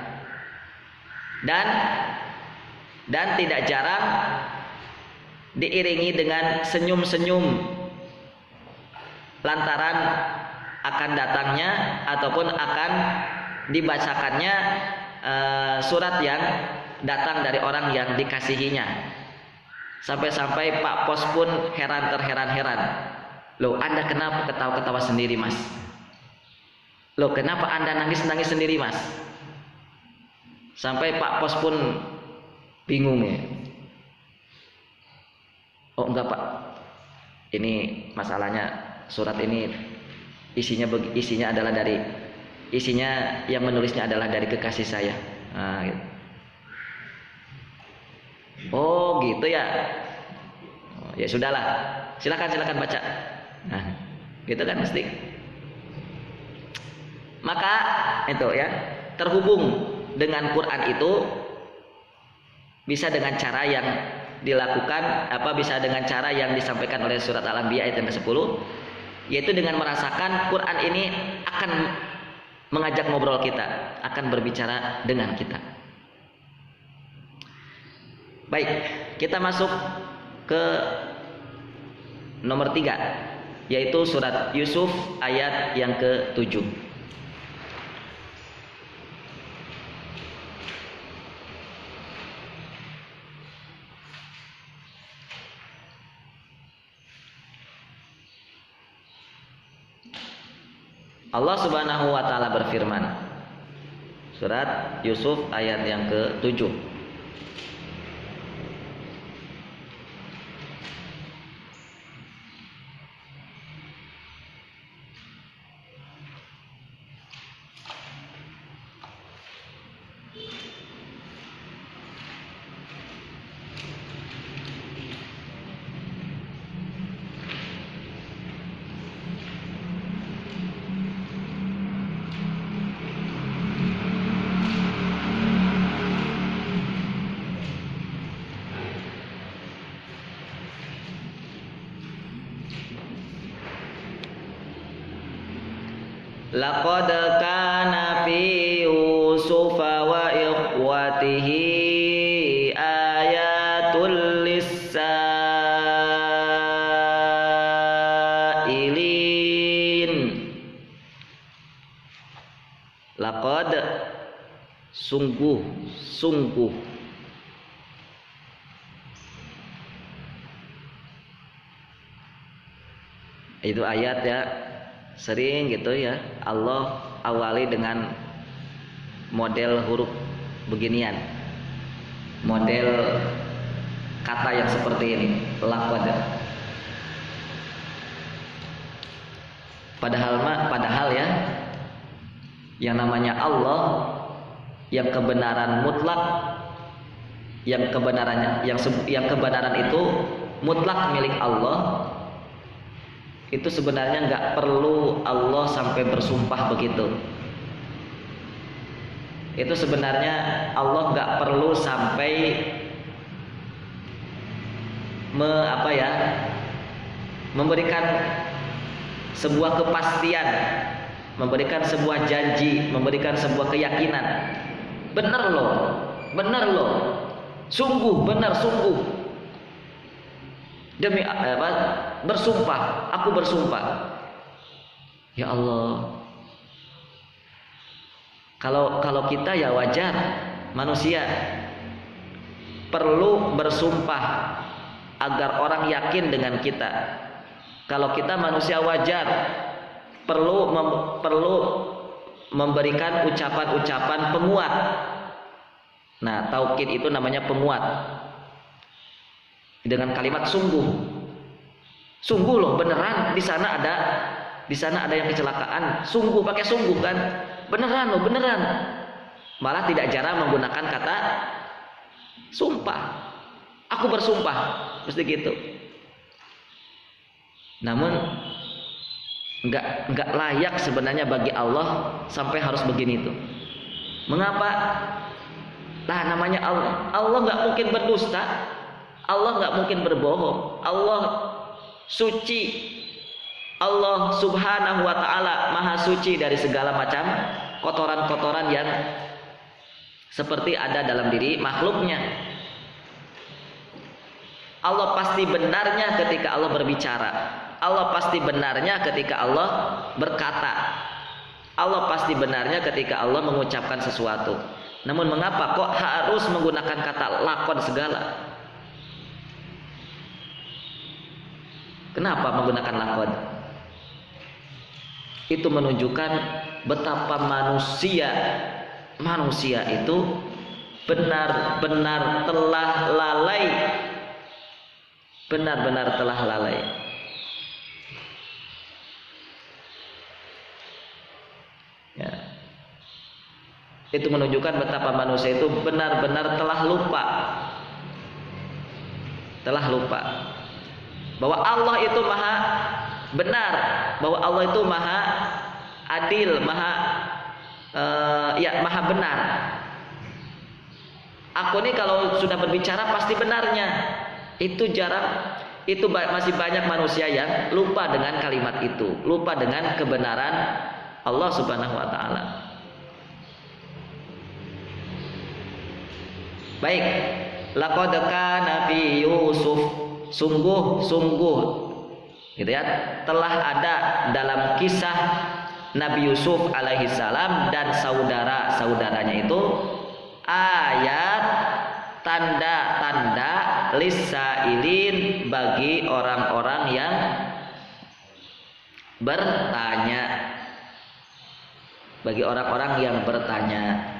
Speaker 1: dan tidak jarang diiringi dengan senyum-senyum lantaran akan datangnya ataupun akan dibacakannya surat yang datang dari orang yang dikasihinya. Sampai-sampai Pak Pos pun terheran-heran. Loh, Anda kenapa ketawa-ketawa sendiri, Mas? Loh, kenapa Anda nangis-nangis sendiri, Mas? Sampai Pak Pos pun bingung, ya. Oh enggak, Pak, ini masalahnya surat ini isinya yang menulisnya adalah dari kekasih saya. Nah, gitu. Oh gitu ya. Oh, ya sudahlah, silakan baca. Nah, gitu kan mesti. Maka itu ya, terhubung dengan Quran itu bisa dengan cara yang dilakukan, bisa dengan cara yang disampaikan oleh surat Al-Anbiya ayat yang ke-10, yaitu dengan merasakan Quran ini akan mengajak ngobrol kita, akan berbicara dengan kita. Baik, kita masuk ke nomor 3, yaitu surat Yusuf ayat yang ke-7. Allah Subhanahu wa taala berfirman, surat Yusuf ayat yang ke-7. Laqad kana fi Yusuf wa ikhwatihi ayatul lisailin. Laqad, sungguh, sungguh. Itu ayat ya. Sering gitu ya Allah awali dengan model huruf beginian, model kata yang seperti ini, laqad. Padahal ya, yang namanya Allah, yang kebenaran mutlak, yang kebenaran itu mutlak milik Allah, itu sebenarnya nggak perlu Allah sampai bersumpah begitu. Itu sebenarnya Allah nggak perlu sampai memberikan sebuah kepastian, memberikan sebuah janji, memberikan sebuah keyakinan. Benar loh, sungguh benar, sungguh. Demi bersumpah, aku bersumpah. Ya Allah. Kalau kita ya wajar, manusia perlu bersumpah agar orang yakin dengan kita. Kalau kita manusia wajar, perlu memberikan ucapan-ucapan penguat. Nah, taukid itu namanya penguat. Dengan kalimat sungguh. Sungguh loh, beneran di sana ada yang kecelakaan. Sungguh, pakai sungguh kan? Beneran loh, beneran. Malah tidak jarang menggunakan kata sumpah. Aku bersumpah, mesti gitu. Namun enggak layak sebenarnya bagi Allah sampai harus begini tuh. Mengapa? Lah namanya Allah. Allah enggak mungkin berdusta. Allah nggak mungkin berbohong. Allah suci. Allah Subhanahu wa ta'ala maha suci dari segala macam kotoran-kotoran yang seperti ada dalam diri makhluknya. Allah pasti benarnya ketika Allah berbicara. Allah pasti benarnya ketika Allah berkata. Allah pasti benarnya ketika Allah mengucapkan sesuatu. Namun mengapa kok harus menggunakan kata lakon segala? Kenapa menggunakan laqad? Itu menunjukkan betapa manusia itu benar-benar telah lalai. Benar-benar telah lalai. Ya. Itu menunjukkan betapa manusia itu benar-benar telah lupa. Telah lupa bahwa Allah itu maha benar, bahwa Allah itu maha adil, maha benar. Aku ini kalau sudah berbicara pasti benarnya. Itu jarang, itu masih banyak manusia yang lupa dengan kalimat itu, lupa dengan kebenaran Allah Subhanahu wa ta'ala. Baik, laqad kana fi Yusuf, sungguh gitu ya, telah ada dalam kisah Nabi Yusuf alaihi salam dan saudara-saudaranya itu ayat, tanda-tanda lisailin bagi orang-orang yang bertanya, bagi orang-orang yang bertanya.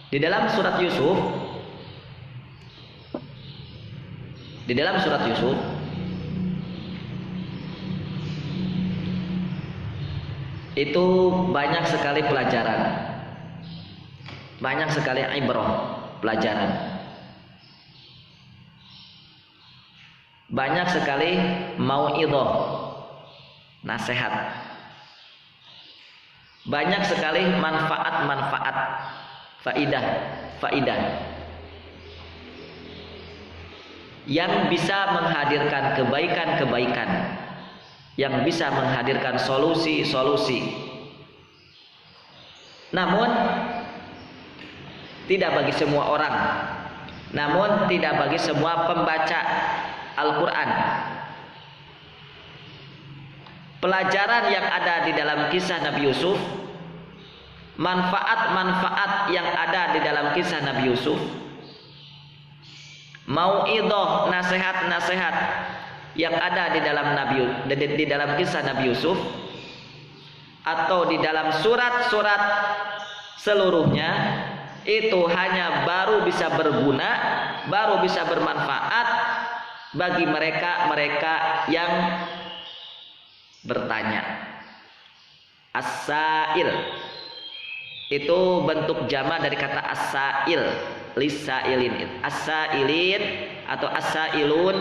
Speaker 1: Di dalam surat Yusuf, itu banyak sekali pelajaran, banyak sekali ibrah, pelajaran, banyak sekali mau'idhah, nasihat, banyak sekali manfaat, faidah yang bisa menghadirkan kebaikan, yang bisa menghadirkan solusi. Namun tidak bagi semua orang, namun tidak bagi semua pembaca Al-Quran. Pelajaran yang ada di dalam kisah Nabi Yusuf, manfaat yang ada di dalam kisah Nabi Yusuf, mau'idhah, nasihat yang ada di dalam kisah Nabi Yusuf atau di dalam surat-surat seluruhnya, itu hanya baru bisa berguna, baru bisa bermanfaat bagi mereka yang bertanya. As-sa'il itu bentuk jama dari kata as-sa'il, lisailin. As-sa'ilin atau as-sa'ilun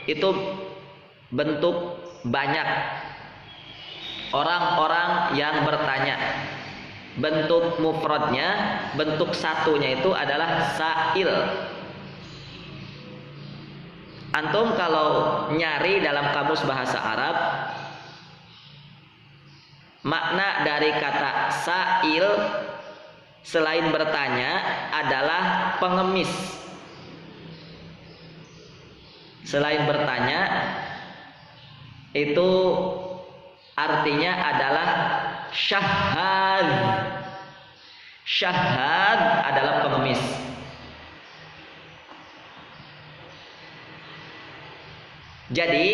Speaker 1: itu bentuk banyak, orang-orang yang bertanya. Bentuk mufradnya, bentuk satunya itu adalah sa'il. Antum kalau nyari dalam kamus bahasa Arab, makna dari kata sa'il selain bertanya adalah pengemis. Selain bertanya itu artinya adalah syahad. Syahad adalah pengemis. Jadi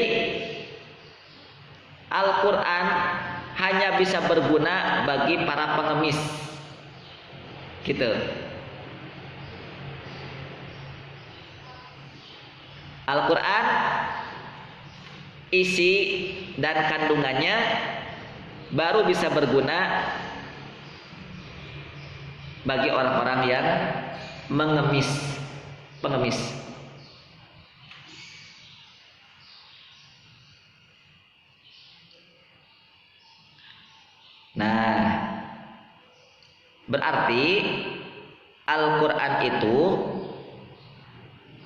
Speaker 1: Al-Quran hanya bisa berguna bagi para pengemis, gitu. Al-Quran isi dan kandungannya baru bisa berguna bagi orang-orang yang pengemis. Nah, berarti Al-Quran itu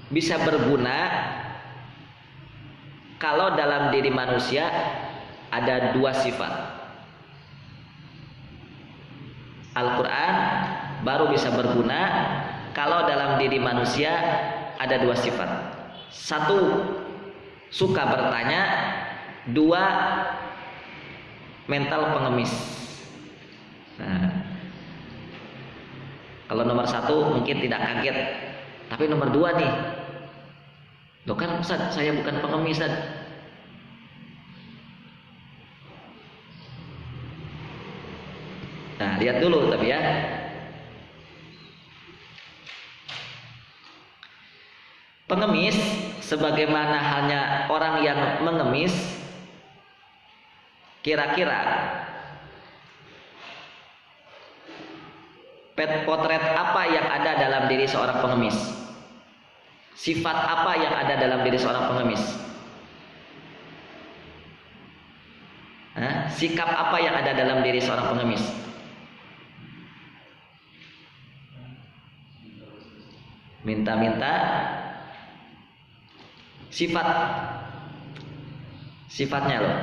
Speaker 1: bisa berguna kalau dalam diri manusia ada dua sifat. Al-Quran baru bisa berguna kalau dalam diri manusia ada dua sifat. Satu, suka bertanya. Dua, mental pengemis. Nah, kalau nomor satu mungkin tidak kaget, tapi nomor dua nih, loh kan Ustaz, saya bukan pengemis Ustaz. Nah, lihat dulu tapi ya. Pengemis sebagaimana halnya orang yang mengemis, kira-kira potret apa yang ada dalam diri seorang pengemis? Sifat apa yang ada dalam diri seorang pengemis? Sikap apa yang ada dalam diri seorang pengemis? Minta-minta. Sifatnya loh.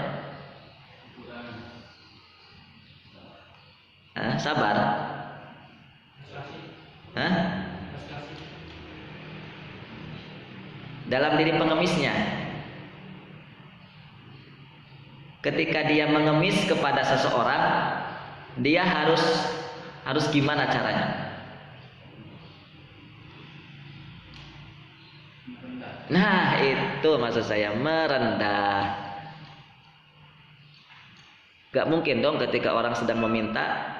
Speaker 1: Sabar. Dalam diri pengemisnya, ketika dia mengemis kepada seseorang, dia harus gimana caranya? Nah, itu maksud saya, merendah. Gak mungkin dong ketika orang sedang meminta,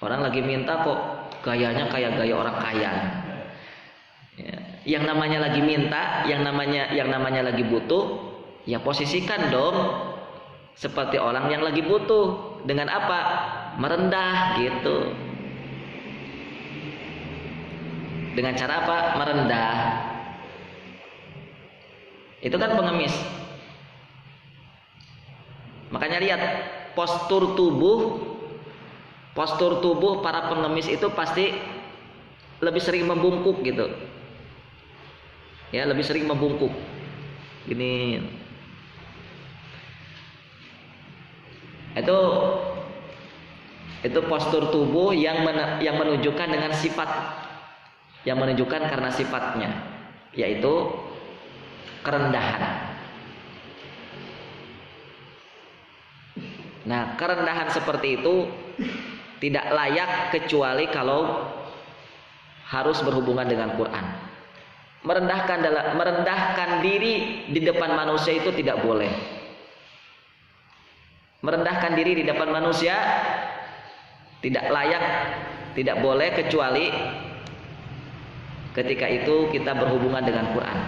Speaker 1: orang lagi minta kok gayanya kayak gaya orang kaya. Yang namanya lagi minta, yang namanya lagi butuh, ya posisikan dong seperti orang yang lagi butuh. Dengan apa? Merendah gitu. Dengan cara apa? Merendah. Itu kan pengemis. Makanya lihat postur tubuh para pengemis itu pasti lebih sering membungkuk gitu. Ya, lebih sering membungkuk. Ini itu postur tubuh yang menunjukkan dengan sifat, yang menunjukkan karena sifatnya, yaitu kerendahan. Nah, kerendahan seperti itu tidak layak kecuali kalau harus berhubungan dengan Quran. Merendahkan diri di depan manusia itu tidak boleh. Merendahkan diri di depan manusia tidak layak, tidak boleh kecuali ketika itu kita berhubungan dengan Quran.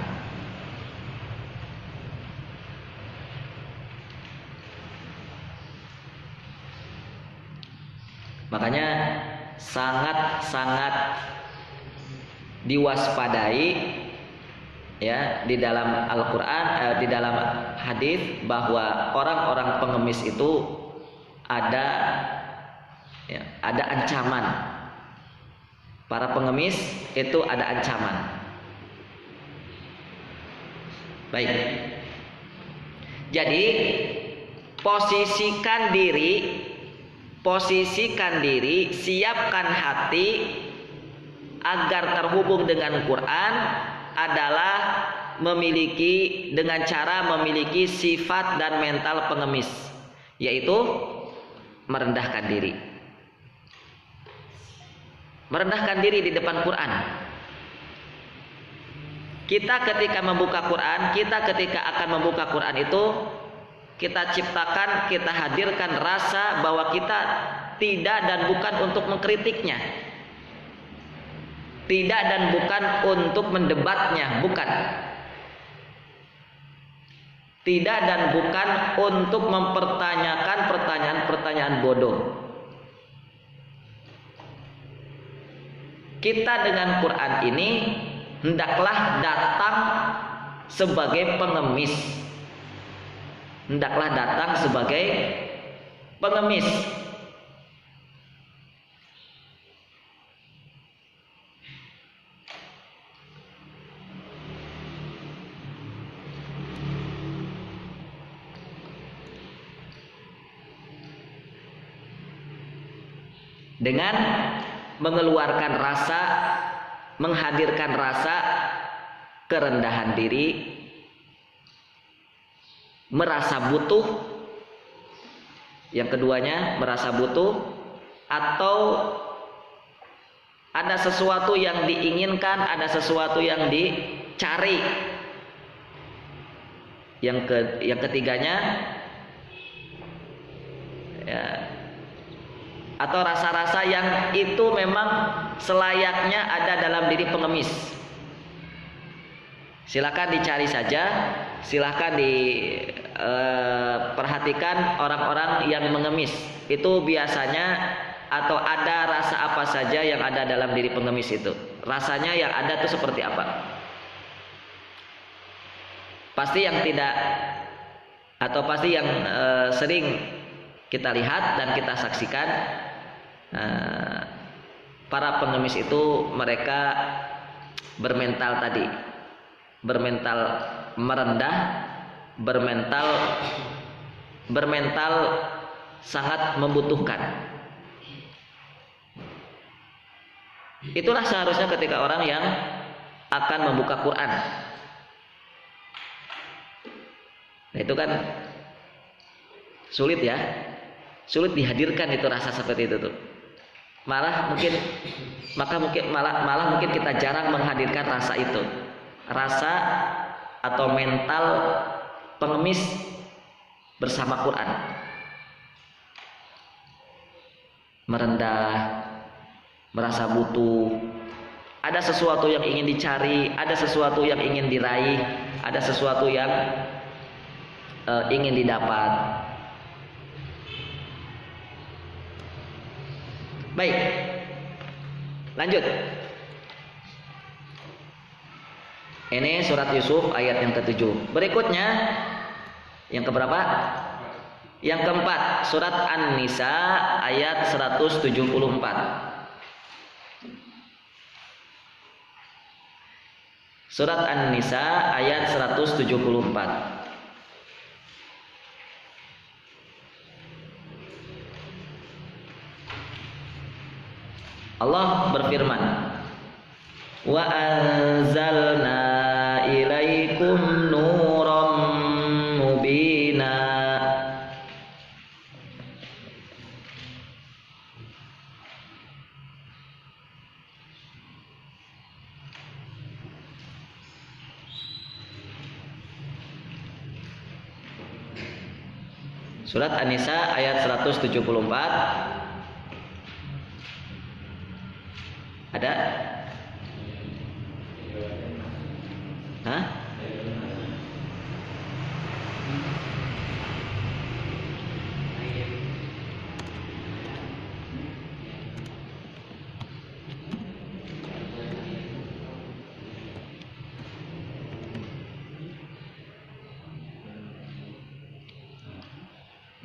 Speaker 1: Makanya sangat-sangat diwaspadai ya di dalam Al-Quran, di dalam hadis, bahwa orang-orang pengemis itu ada ancaman. Para pengemis itu ada ancaman. Baik. Jadi posisikan diri, siapkan hati agar terhubung dengan Quran adalah dengan cara memiliki sifat dan mental pengemis, yaitu merendahkan diri. Merendahkan diri di depan Quran. Kita ketika membuka Quran, ketika akan membuka Quran itu, kita ciptakan, kita hadirkan rasa bahwa kita tidak dan bukan untuk mengkritiknya, tidak dan bukan untuk mendebatnya, bukan. Tidak dan bukan untuk mempertanyakan pertanyaan-pertanyaan bodoh. Kita dengan Quran ini hendaklah datang sebagai pengemis. Hendaklah datang sebagai pengemis. Dengan mengeluarkan rasa, menghadirkan rasa kerendahan diri, merasa butuh. Yang keduanya merasa butuh, atau ada sesuatu yang diinginkan, ada sesuatu yang dicari. Yang ketiganya ya, atau rasa-rasa yang itu memang selayaknya ada dalam diri pengemis. Silakan dicari saja, silakan diperhatikan orang-orang yang mengemis. Itu biasanya atau ada rasa apa saja yang ada dalam diri pengemis itu. Rasanya yang ada itu seperti apa? Pasti yang tidak atau pasti yang sering kita lihat dan kita saksikan, para pengemis itu mereka bermental tadi, bermental merendah, bermental sangat membutuhkan. Itulah seharusnya ketika orang yang akan membuka Quran. Nah, itu kan sulit ya, sulit dihadirkan itu rasa seperti itu tuh. Malah mungkin kita jarang menghadirkan rasa itu, rasa atau mental pengemis bersama Quran. Merendah, merasa butuh, ada sesuatu yang ingin dicari, ada sesuatu yang ingin diraih, ada sesuatu yang ingin didapat. Baik, lanjut. Ini surat Yusuf ayat yang ke-7. Berikutnya yang keberapa? Yang keempat, surat An-Nisa ayat 174. Surat An-Nisa ayat 174. Allah berfirman, wa anzalna ilaikum nuram mubina. Surat An-Nisa ayat 174. Ada? Hah?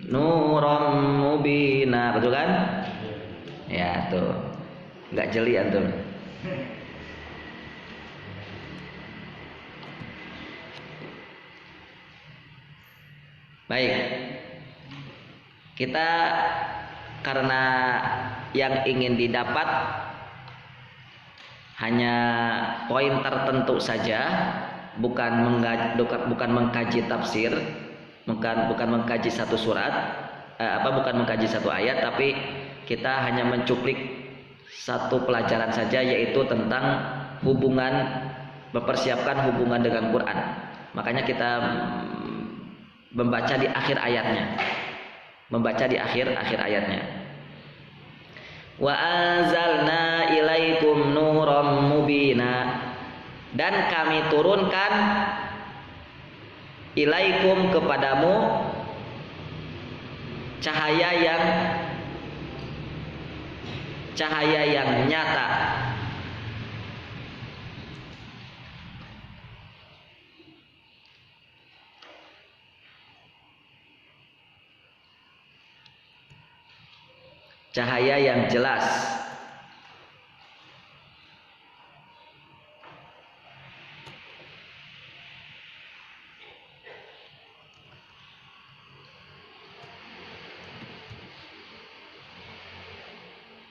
Speaker 1: Nuram mubina, betul kan? Ya tuh, nggak jeli antum. Baik, kita karena yang ingin didapat hanya poin tertentu saja, bukan mengkaji tafsir, bukan mengkaji satu surat, bukan mengkaji satu ayat, tapi kita hanya mencuplik satu pelajaran saja, yaitu tentang mempersiapkan hubungan dengan Quran. Makanya kita membaca di akhir ayatnya, wa anzalna ilaikum nuram mubina, dan kami turunkan ilaikum kepadamu cahaya yang nyata. Cahaya yang jelas.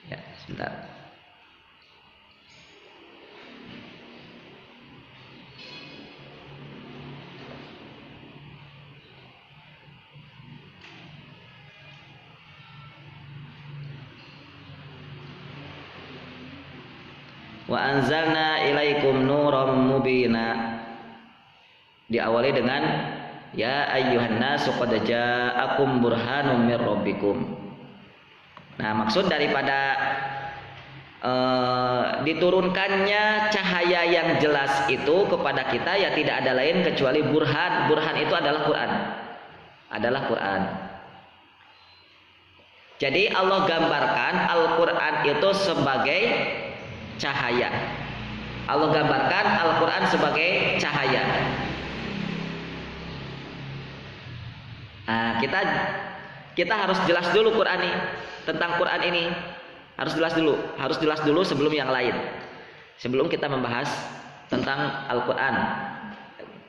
Speaker 1: Ya, sebentar. Wa anzalna ilaikum nuram mubina, diawali dengan ya ayyuhan nasu qad ja'akum burhanum mir rabbikum. Nah, maksud daripada diturunkannya cahaya yang jelas itu kepada kita ya tidak ada lain kecuali burhan. Burhan itu adalah Quran. Jadi Allah gambarkan Al-Quran itu sebagai cahaya. Allah gambarkan Al-Quran sebagai cahaya. Nah, kita harus jelas dulu Quran ini, tentang Quran ini harus jelas dulu sebelum yang lain. Sebelum kita membahas tentang Al-Quran,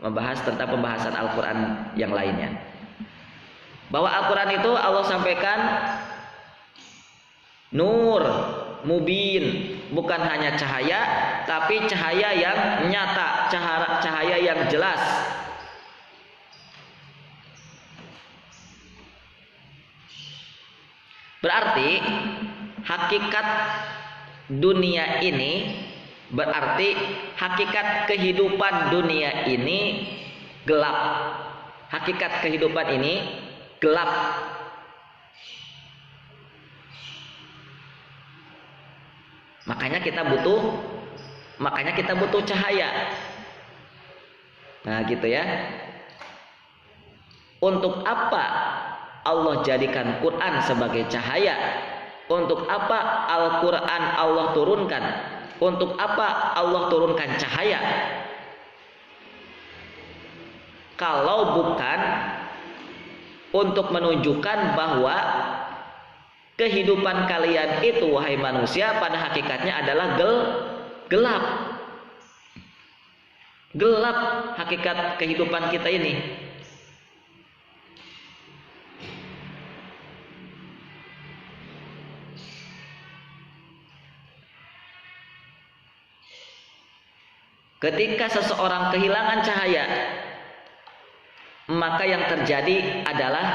Speaker 1: membahas tentang pembahasan Al-Quran yang lainnya. Bahwa Al-Quran itu Allah sampaikan nur, mubin, bukan hanya cahaya, tapi cahaya yang nyata, cahaya yang jelas. Berarti hakikat dunia ini, berarti hakikat kehidupan dunia ini gelap. Hakikat kehidupan ini gelap. Makanya kita butuh cahaya. Nah, gitu ya. Untuk apa Allah jadikan Quran sebagai cahaya? Untuk apa Al-Quran Allah turunkan? Untuk apa Allah turunkan cahaya? Kalau bukan untuk menunjukkan bahwa kehidupan kalian itu, wahai manusia, pada hakikatnya adalah gelap. Gelap hakikat kehidupan kita ini. Ketika seseorang kehilangan cahaya, maka yang terjadi adalah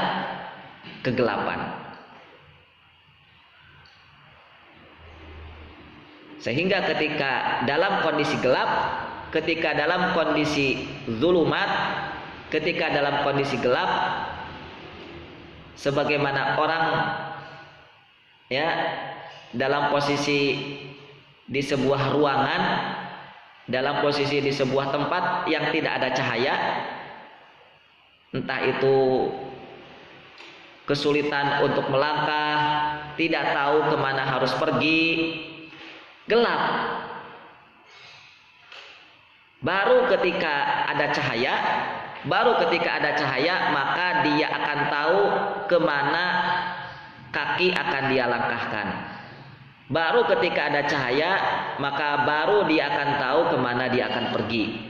Speaker 1: kegelapan. Sehingga ketika dalam kondisi gelap, ketika dalam kondisi zulumat, ketika dalam kondisi gelap, sebagaimana orang ya dalam posisi di sebuah ruangan, dalam posisi di sebuah tempat yang tidak ada cahaya, entah itu kesulitan untuk melangkah, tidak tahu kemana harus pergi, gelap. Baru ketika ada cahaya, maka dia akan tahu kemana kaki akan dia langkahkan. Baru ketika ada cahaya, maka baru dia akan tahu kemana dia akan pergi.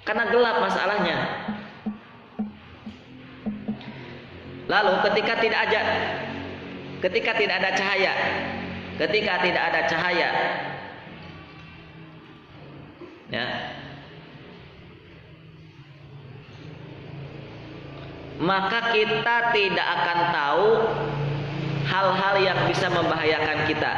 Speaker 1: Karena gelap masalahnya. Lalu ketika tidak ada cahaya, ya, maka kita tidak akan tahu hal-hal yang bisa membahayakan kita.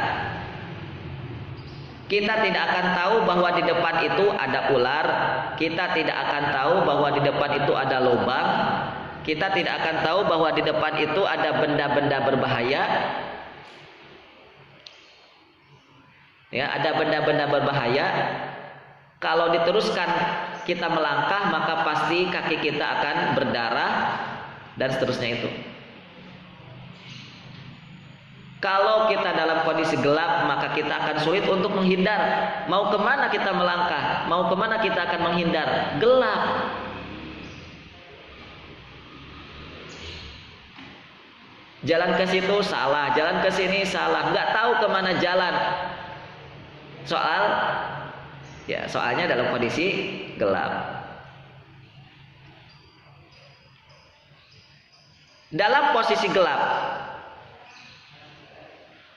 Speaker 1: Kita tidak akan tahu bahwa di depan itu ada ular. Kita tidak akan tahu bahwa di depan itu ada lubang. Kita tidak akan tahu bahwa di depan itu ada benda-benda berbahaya. Ya, ada benda-benda berbahaya. Kalau diteruskan kita melangkah, maka pasti kaki kita akan berdarah dan seterusnya itu. Kalau kita dalam kondisi gelap, maka kita akan sulit untuk menghindar. Mau kemana kita melangkah? Mau kemana kita akan menghindar? Gelap. Jalan ke situ salah, jalan ke sini salah, nggak tahu kemana jalan. Soalnya dalam kondisi gelap. Dalam posisi gelap,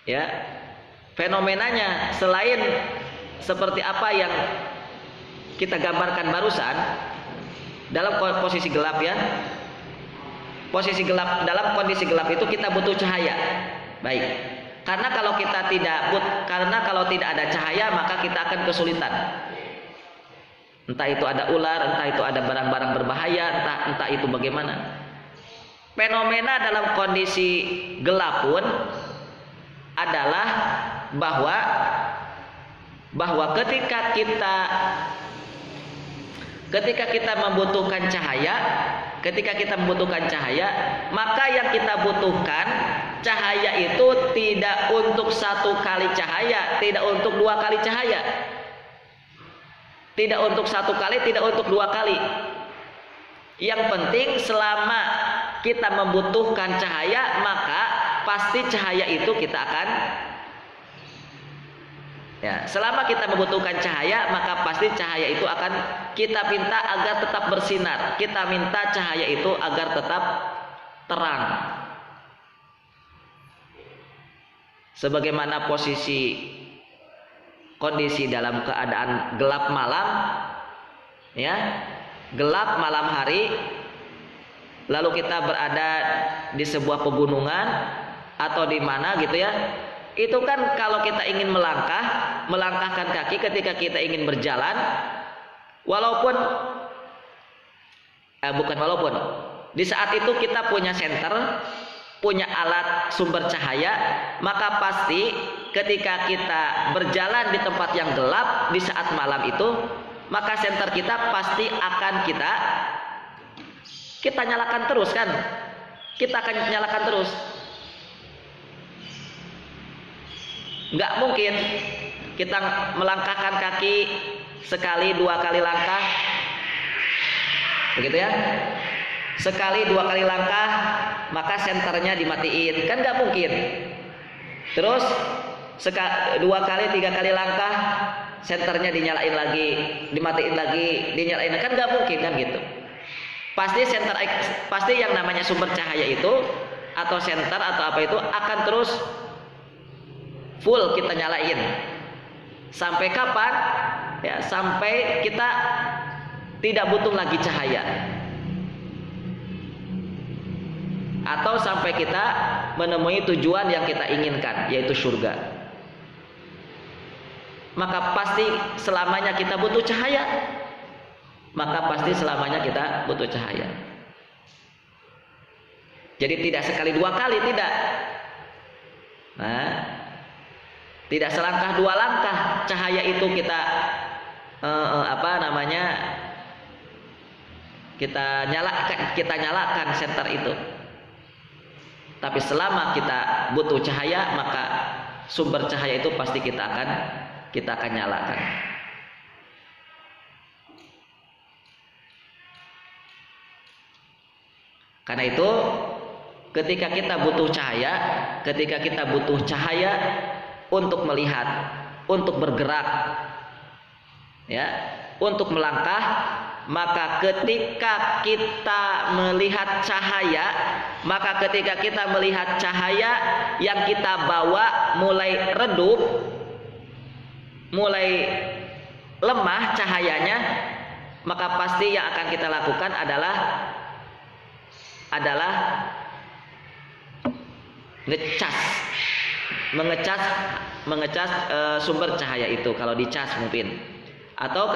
Speaker 1: ya, fenomenanya selain seperti apa yang kita gambarkan barusan, dalam posisi gelap, ya, dalam kondisi gelap itu kita butuh cahaya. Baik, karena kalau tidak ada cahaya, maka kita akan kesulitan. Entah itu ada ular, entah itu ada barang-barang berbahaya, entah itu bagaimana. Fenomena dalam kondisi gelap pun adalah bahwa ketika kita membutuhkan cahaya, maka yang kita butuhkan cahaya itu tidak untuk satu kali cahaya, tidak untuk dua kali cahaya, tidak untuk satu kali, tidak untuk dua kali, Yang penting selama kita membutuhkan cahaya, maka pasti cahaya itu kita akan, ya, selama kita membutuhkan cahaya, maka pasti cahaya itu akan kita minta agar tetap bersinar. Kita minta cahaya itu agar tetap terang. Sebagaimana posisi kondisi dalam keadaan gelap malam, ya, gelap malam hari, lalu kita berada di sebuah pegunungan atau di mana gitu ya, itu kan kalau kita ingin melangkahkan kaki ketika kita ingin berjalan, walaupun di saat itu kita punya senter, punya alat sumber cahaya, maka pasti ketika kita berjalan di tempat yang gelap di saat malam itu, maka senter kita pasti akan kita nyalakan terus kan, kita akan nyalakan terus. Nggak mungkin kita melangkahkan kaki sekali 2 kali langkah, begitu ya, sekali 2 kali langkah maka senternya dimatiin, kan nggak mungkin. Terus 2 kali 3 kali langkah senternya dinyalain lagi, dimatiin lagi, dinyalain, kan nggak mungkin kan gitu. Pasti yang namanya sumber cahaya itu atau senter atau apa itu akan terus full kita nyalain. Sampai kapan? Ya, sampai kita tidak butuh lagi cahaya. Atau sampai kita menemui tujuan yang kita inginkan, yaitu surga. Maka pasti selamanya kita butuh cahaya. Maka pasti selamanya kita butuh cahaya. Jadi tidak sekali 2 kali, tidak. Nah, tidak selangkah 2 langkah cahaya itu kita kita nyalakan senter itu. Tapi selama kita butuh cahaya, maka sumber cahaya itu pasti kita akan nyalakan. Karena itu ketika kita butuh cahaya untuk melihat, untuk bergerak, ya, untuk melangkah, maka ketika kita melihat cahaya yang kita bawa mulai redup, mulai lemah cahayanya, maka pasti yang akan kita lakukan adalah mengecas sumber cahaya itu, kalau dicas mungkin, atau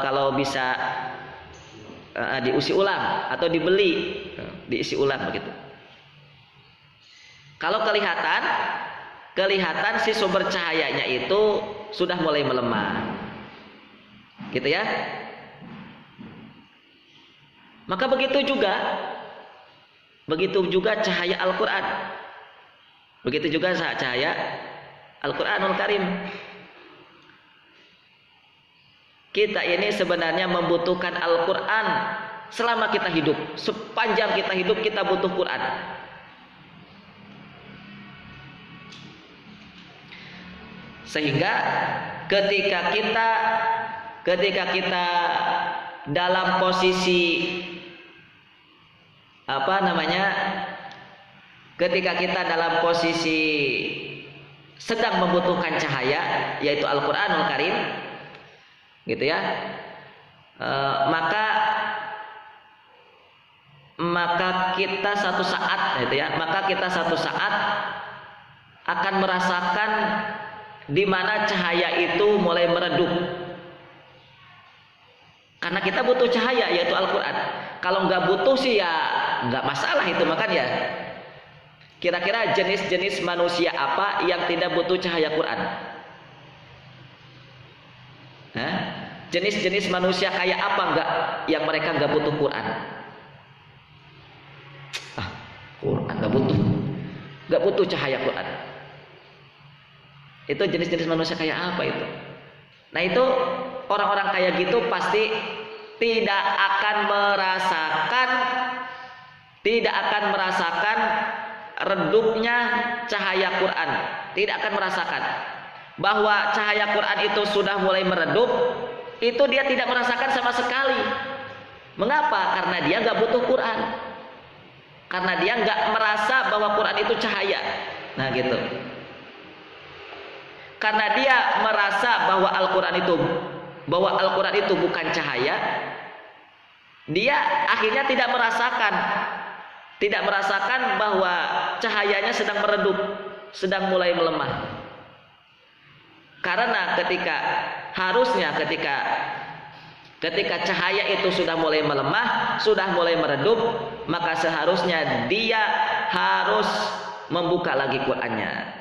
Speaker 1: kalau bisa diisi ulang atau diisi ulang begitu. Kalau kelihatan si sumber cahayanya itu sudah mulai melemah, gitu ya. Maka begitu juga cahaya Al-Quran. Begitu juga cahaya Al-Quranul Karim. Kita ini sebenarnya membutuhkan Al-Quran selama kita hidup. Sepanjang kita hidup kita butuh Quran. Sehingga ketika kita dalam posisi ketika kita dalam posisi sedang membutuhkan cahaya, yaitu Al-Quranul Karim, gitu ya, maka kita satu saat, gitu ya, akan merasakan di mana cahaya itu mulai meredup. Karena kita butuh cahaya, yaitu Al-Quran. Kalau nggak butuh sih ya nggak masalah itu, makanya. Kira-kira jenis-jenis manusia apa yang tidak butuh cahaya Quran? Jenis-jenis manusia kayak apa yang mereka nggak butuh Quran? Quran nggak butuh cahaya Quran. Itu jenis-jenis manusia kayak apa itu? Nah itu orang-orang kayak gitu pasti tidak akan merasakan redupnya cahaya Quran. Tidak akan merasakan bahwa cahaya Quran itu sudah mulai meredup. Itu dia tidak merasakan sama sekali. Mengapa? Karena dia nggak butuh Quran. Karena dia nggak merasa bahwa Quran itu cahaya. Nah gitu. Karena dia merasa bahwa Al-Quran itu bukan cahaya, dia akhirnya tidak merasakan bahwa cahayanya sedang meredup, sedang mulai melemah. Karena ketika cahaya itu sudah mulai melemah, sudah mulai meredup, maka seharusnya dia harus membuka lagi Qur'annya.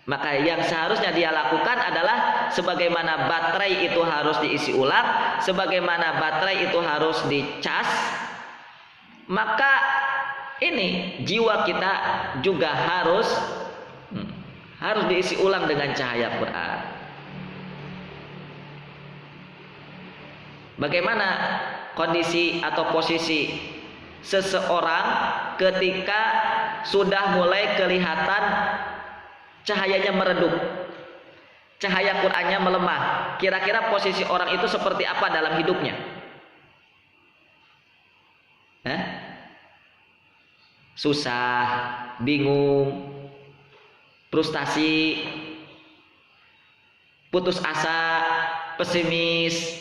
Speaker 1: Maka yang seharusnya dia lakukan adalah sebagaimana baterai itu harus diisi ulang, sebagaimana baterai itu harus dicas, maka ini jiwa kita juga harus diisi ulang dengan cahaya Quran. Bagaimana kondisi atau posisi seseorang ketika sudah mulai kelihatan cahayanya meredup, cahaya Qur'annya melemah? Kira-kira posisi orang itu seperti apa dalam hidupnya? Susah, bingung, frustasi, putus asa, pesimis.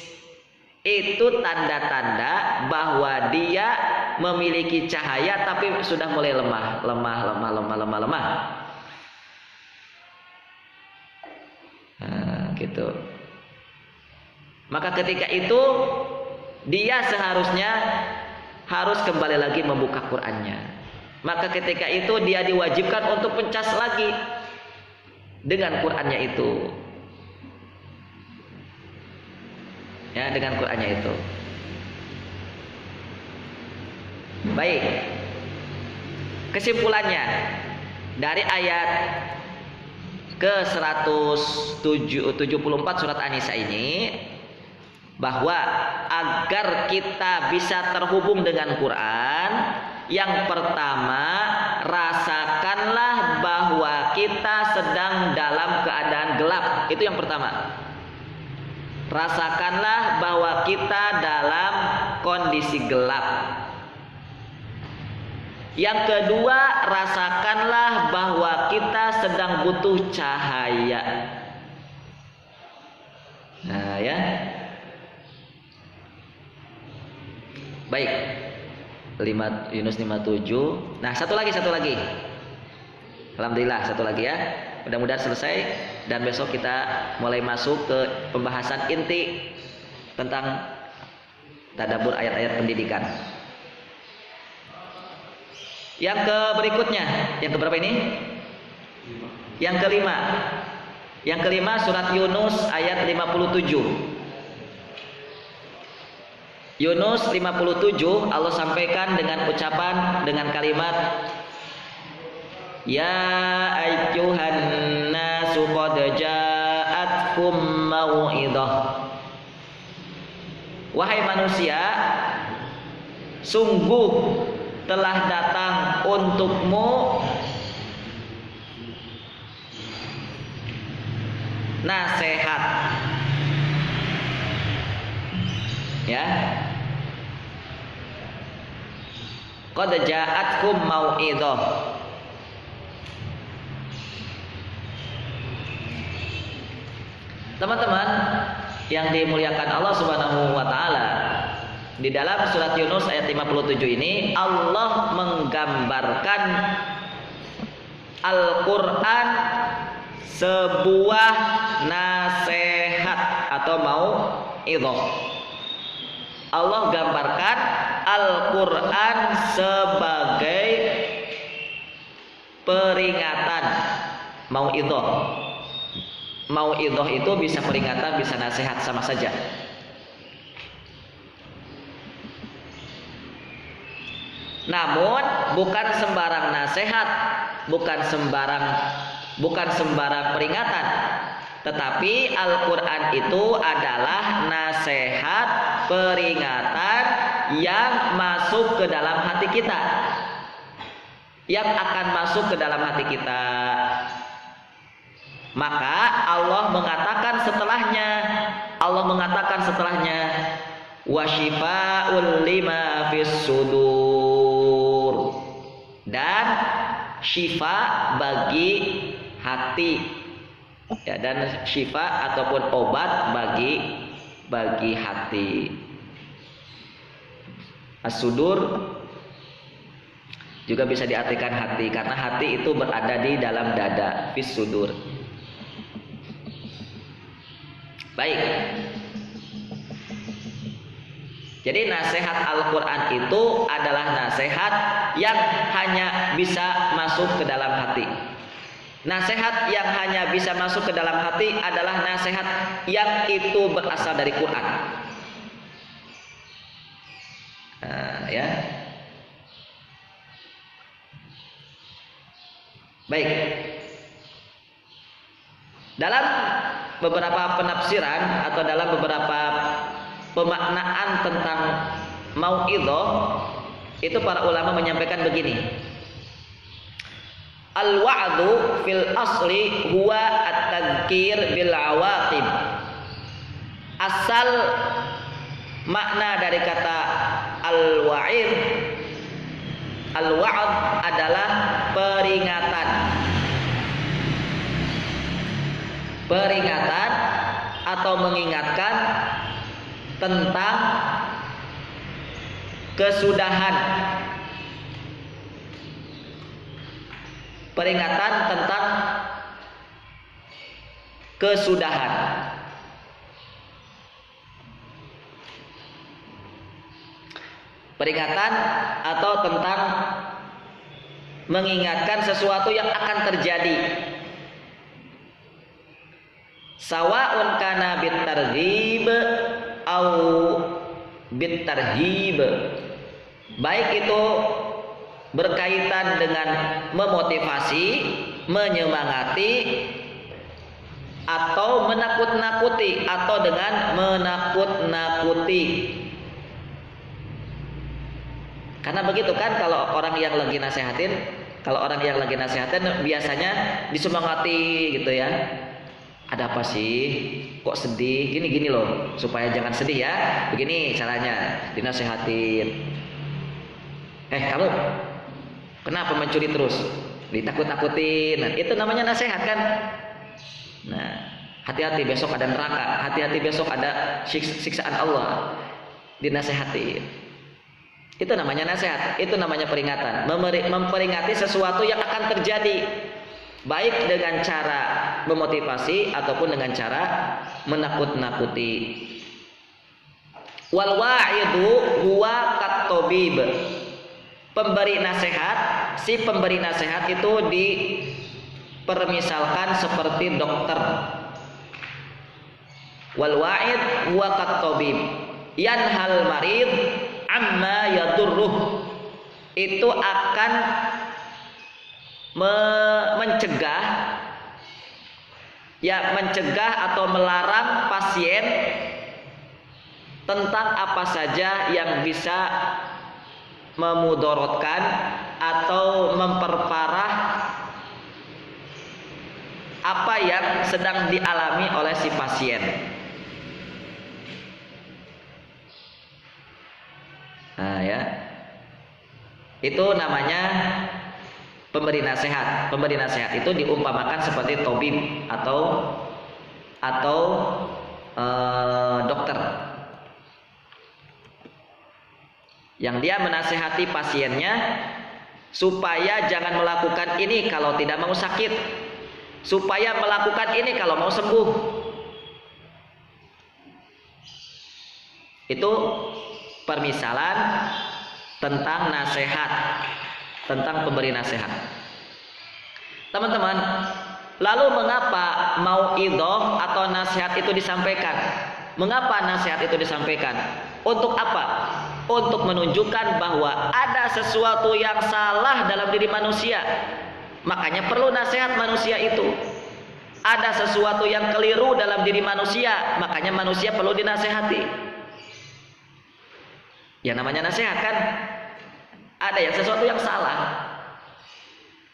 Speaker 1: Itu tanda-tanda bahwa dia memiliki cahaya tapi sudah mulai lemah. Nah, gitu. Maka ketika itu dia seharusnya harus kembali lagi membuka Qur'annya. Maka ketika itu dia diwajibkan untuk mencas lagi dengan Qur'annya itu. Ya, dengan Qur'annya itu. Baik. Kesimpulannya dari ayat ke 174 surat An-Nisa ini, bahwa agar kita bisa terhubung dengan Quran, yang pertama, rasakanlah bahwa kita sedang dalam keadaan gelap. Itu yang pertama. Rasakanlah bahwa kita dalam kondisi gelap. Yang kedua, rasakanlah bahwa kita sedang butuh cahaya. Nah, ya. Baik. Yunus 57. Nah, satu lagi. Alhamdulillah, satu lagi ya. Mudah-mudahan selesai dan besok kita mulai masuk ke pembahasan inti tentang tadabbur ayat-ayat pendidikan. Yang berikutnya, yang keberapa ini? Yang kelima. Yang kelima surat Yunus ayat 57. Yunus 57 Allah sampaikan dengan ucapan, dengan kalimat, ya ayyuhan nasu qad ja'atkum mau'idhah. Wahai manusia, sungguh telah datang untukmu nasihat. Ya. Qad ja'atkum mau'idhah. Teman-teman yang dimuliakan Allah Subhanahu wa taala, di dalam surat Yunus ayat 57 ini Allah menggambarkan Al-Qur'an sebuah nasihat atau mau'idhah. Allah gambarkan Al-Quran sebagai peringatan. Mau'idhah. Mau'idhah itu bisa peringatan, bisa nasihat, sama saja. Namun bukan sembarang nasihat, bukan sembarang peringatan. Tetapi Al-Quran itu adalah nasihat peringatan yang masuk ke dalam hati kita, yang akan masuk ke dalam hati kita. Maka Allah mengatakan setelahnya wasyifaa'ul lima fis sudur, dan syifa bagi hati, ya, dan syifa ataupun obat bagi hati. As-sudur juga bisa diartikan hati, karena hati itu berada di dalam dada, fis sudur. Baik. Jadi nasihat Al-Quran itu adalah nasihat yang hanya bisa masuk ke dalam hati. Nasihat yang hanya bisa masuk ke dalam hati adalah nasihat yang itu berasal dari Quran. Ya. Baik. Dalam beberapa penafsiran atau dalam beberapa pemaknaan tentang mau'idhah, itu para ulama menyampaikan begini. Al-wa'du fil asli huwa at-tadhkir bil awaqib. Asal makna dari kata al-wa'id, al-wa'd adalah peringatan. Peringatan atau mengingatkan tentang kesudahan. Peringatan tentang kesudahan. Peringatan atau tentang mengingatkan sesuatu yang akan terjadi. Sawa'un kana bitarghib au bitarhib. Baik itu berkaitan dengan memotivasi, menyemangati, atau menakut-nakuti, atau dengan menakut-nakuti. Karena begitu kan, kalau orang yang lagi nasihatin biasanya disemangati gitu ya. Ada apa sih? Kok sedih? Gini loh, supaya jangan sedih ya. Begini caranya, dinasihatin. Kamu kenapa mencuri terus? Ditakut-takutin. Nah, itu namanya nasihat kan? Nah, hati-hati besok ada neraka, hati-hati besok ada siksaan Allah. Dinasihatin. Itu namanya nasihat, itu namanya peringatan. Memperingati sesuatu yang akan terjadi, baik dengan cara memotivasi ataupun dengan cara menakut-nakuti. Wal wa'idu huwa kat-tabib. Si pemberi nasihat itu dipermisalkan seperti dokter. Wal wa'id huwa kat-tabib yanhal marid amma yadurruh. Itu akan mencegah atau melarang pasien tentang apa saja yang bisa memudorotkan atau memperparah apa yang sedang dialami oleh si pasien. Nah ya, itu namanya pemberi nasihat. Pemberi nasihat itu diumpamakan seperti tabib atau dokter, yang dia menasihati pasiennya supaya jangan melakukan ini kalau tidak mau sakit, supaya melakukan ini kalau mau sembuh. Itu permisalan tentang nasihat, tentang pemberi nasihat. Teman-teman, lalu mengapa mau'idhah atau nasihat itu disampaikan? Mengapa nasihat itu disampaikan? Untuk apa? Untuk menunjukkan bahwa ada sesuatu yang salah dalam diri manusia. Makanya perlu nasihat manusia itu. Ada sesuatu yang keliru dalam diri manusia, makanya manusia perlu dinasehati. Yang namanya nasihat kan ada yang sesuatu yang salah.